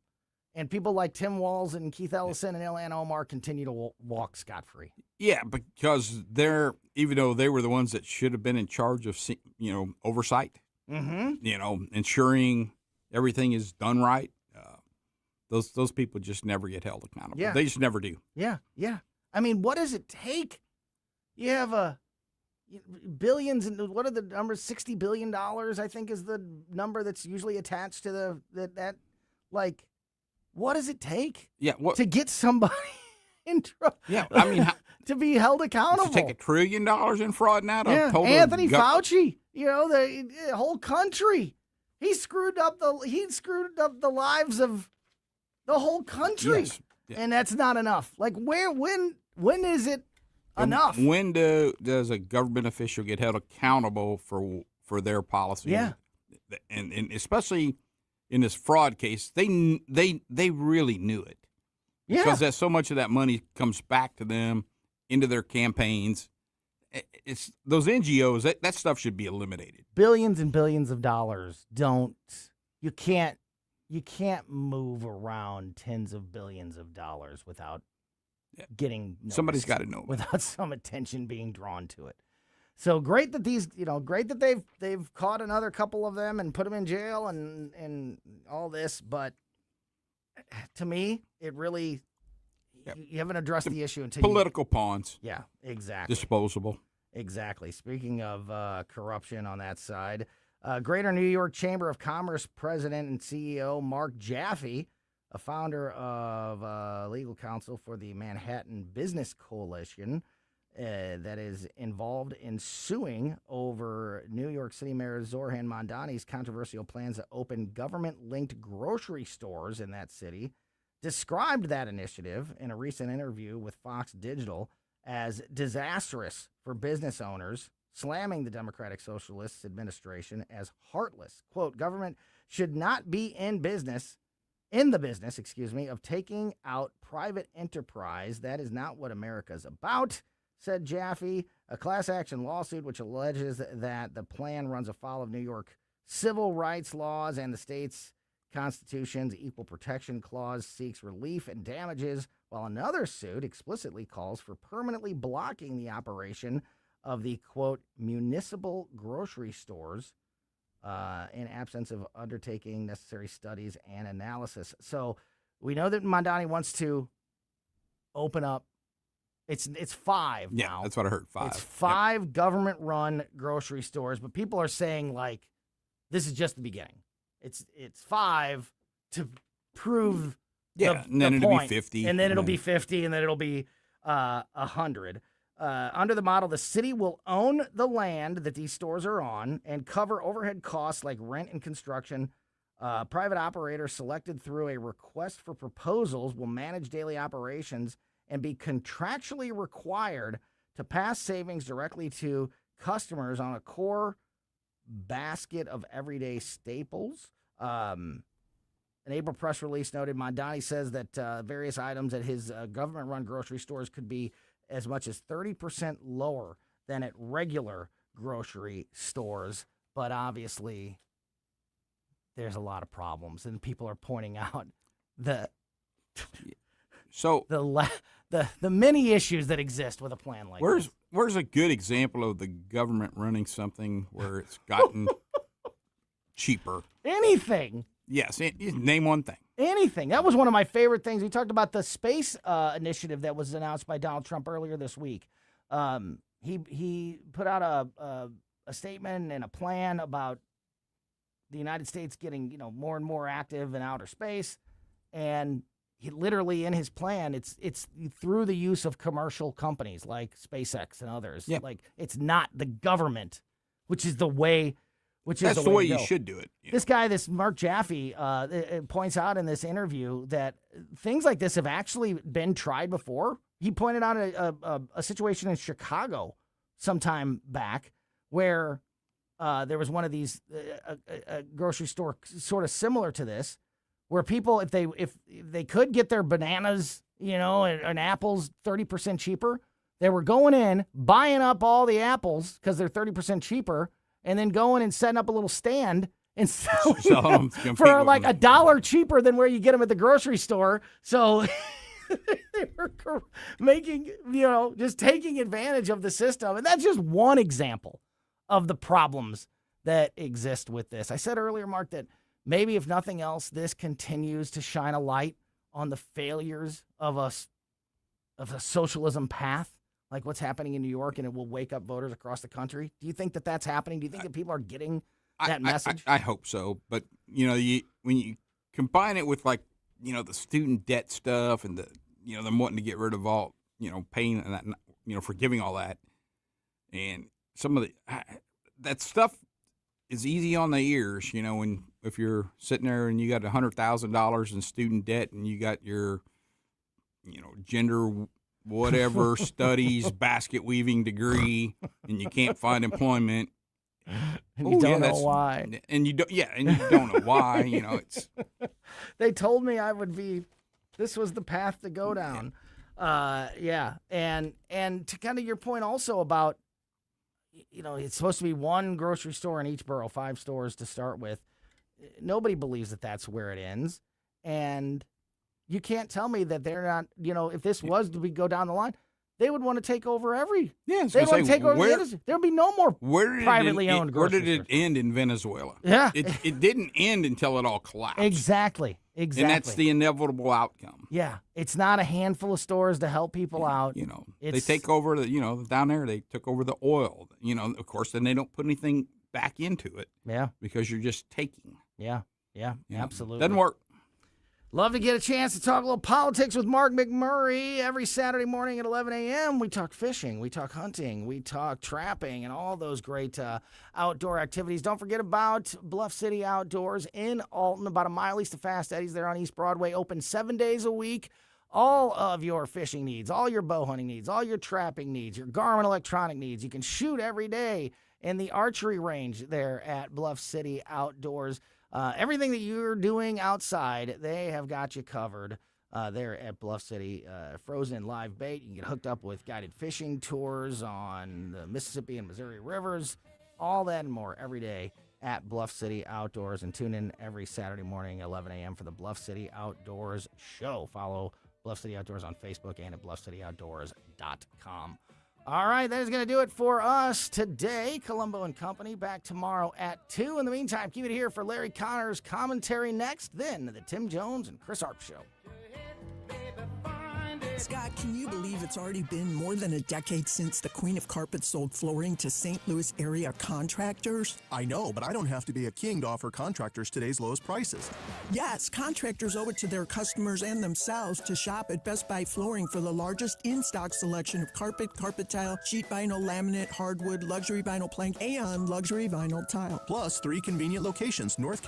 And people like Tim Walz and Keith Ellison and Ilan Omar continue to walk scot-free. Yeah, because even though they were the ones that should have been in charge of, oversight, ensuring everything is done right, those people just never get held accountable. Yeah. They just never do. Yeah. I mean, what does it take You have billions, and what are the numbers? $60 billion, I think, is the number that's usually attached to that. Like, what does it take to get somebody in trouble? Yeah, I mean, to be held accountable. To take $1 trillion in fraud now to Anthony Fauci, the whole country. He screwed up the lives of the whole country. Yes. Yeah. And that's not enough. Like, when is it enough? When does a government official get held accountable for their policies? Yeah. And especially in this fraud case, they really knew it. Yeah. Because that so much of that money comes back to them into their campaigns. It's those NGOs, that stuff should be eliminated. Billions and billions of dollars you can't move around tens of billions of dollars without getting noticed, somebody's got to know, without some attention being drawn to it. So great that they've caught another couple of them and put them in jail and all this, but to me, it really you haven't addressed the issue until political pawns. Yeah, exactly. Disposable. Exactly. Speaking of corruption on that side, Greater New York Chamber of Commerce President and CEO Mark Jaffe, a founder of legal counsel for the Manhattan Business Coalition, that is involved in suing over New York City Mayor Zohran Mamdani's controversial plans to open government-linked grocery stores in that city, described that initiative in a recent interview with Fox Digital as disastrous for business owners, slamming the Democratic Socialist administration as heartless. Quote, government should not be in the business, of taking out private enterprise. That is not what America's about, said Jaffe. A class action lawsuit which alleges that the plan runs afoul of New York civil rights laws and the state's Constitution's Equal Protection Clause seeks relief and damages, while another suit explicitly calls for permanently blocking the operation of the, quote, municipal grocery stores in absence of undertaking necessary studies and analysis. So we know that Mamdani wants to open up. It's 5 now. Yeah, that's what I heard, 5. It's 5 government-run grocery stores, but people are saying, like, this is just the beginning. It's 5 to prove and then it'll point. be 50. And then it'll be 50, and then it'll be 100. Under the model, the city will own the land that these stores are on and cover overhead costs like rent and construction. Private operators selected through a request for proposals will manage daily operations and be contractually required to pass savings directly to customers on a core basket of everyday staples. An April press release noted Mamdani says that various items at his government-run grocery stores could be as much as 30% lower than at regular grocery stores. But obviously, there's a lot of problems, and people are pointing out the many issues that exist with a plan like this. Where's a good example of the government running something where it's gotten cheaper? Anything. Yes, name one thing. Anything. That was one of my favorite things. We talked about the space initiative that was announced by Donald Trump earlier this week. He put out a statement and a plan about the United States getting more and more active in outer space, and he literally in his plan it's through the use of commercial companies like SpaceX and others. Yep. Like, it's not the government, which is the way. That's the way you should do it. This guy, this Mark Jaffe, points out in this interview that things like this have actually been tried before. He pointed out a situation in Chicago sometime back where there was one of these a grocery store sort of similar to this, where people, if they could get their bananas, and apples 30% cheaper, they were going in, buying up all the apples because they're 30% cheaper, and then going and setting up a little stand and selling them for like $1 cheaper than where you get them at the grocery store. So they were making, just taking advantage of the system. And that's just one example of the problems that exist with this. I said earlier, Mark, that maybe if nothing else, this continues to shine a light on the failures of a socialism path. like what's happening in New York, and it will wake up voters across the country? Do you think that that's happening? Do you think that people are getting that message? I hope so. But, when you combine it with, like, the student debt stuff and them wanting to get rid of all, paying and that, forgiving all that. And some of that stuff is easy on the ears, if you're sitting there and you got $100,000 in student debt and you got your, gender whatever studies basket weaving degree and you can't find employment. And you don't know why. And you don't know why, it's. They told me this was the path to go down. And to kind of your point also about, it's supposed to be one grocery store in each borough, 5 stores to start with. Nobody believes that that's where it ends. And you can't tell me that they're not, if this was to go down the line, they would want to take over they would want to take over the industry. There would be no more privately owned grocery stores. Where did it end in Venezuela? Yeah. It didn't end until it all collapsed. Exactly. And that's the inevitable outcome. Yeah. It's not a handful of stores to help people out. They take over down there, they took over the oil. Of course, then they don't put anything back into it. Yeah. Because you're just taking. Yeah. Absolutely. Doesn't work. Love to get a chance to talk a little politics with Mark McMurray every Saturday morning at 11 a.m. We talk fishing, we talk hunting, we talk trapping, and all those great outdoor activities. Don't forget about Bluff City Outdoors in Alton, about a mile east of Fast Eddie's there on East Broadway, open 7 days a week. All of your fishing needs, all your bow hunting needs, all your trapping needs, your Garmin electronic needs. You can shoot every day in the archery range there at Bluff City Outdoors. Everything that you're doing outside, they have got you covered there at Bluff City. Frozen and live bait. You can get hooked up with guided fishing tours on the Mississippi and Missouri rivers. All that and more every day at Bluff City Outdoors. And tune in every Saturday morning at 11 a.m. for the Bluff City Outdoors show. Follow Bluff City Outdoors on Facebook and at bluffcityoutdoors.com. All right, that is going to do it for us today. Colombo and Company back tomorrow at 2. In the meantime, keep it here for Larry Connor's commentary next, then the Tim Jones and Chris Arp Show. Scott, can you believe it's already been more than a decade since the Queen of Carpet sold flooring to St. Louis area contractors? I know, but I don't have to be a king to offer contractors today's lowest prices. Yes, contractors owe it to their customers and themselves to shop at Best Buy Flooring for the largest in-stock selection of carpet, carpet tile, sheet vinyl, laminate, hardwood, luxury vinyl plank, and luxury vinyl tile. Plus 3 convenient locations, North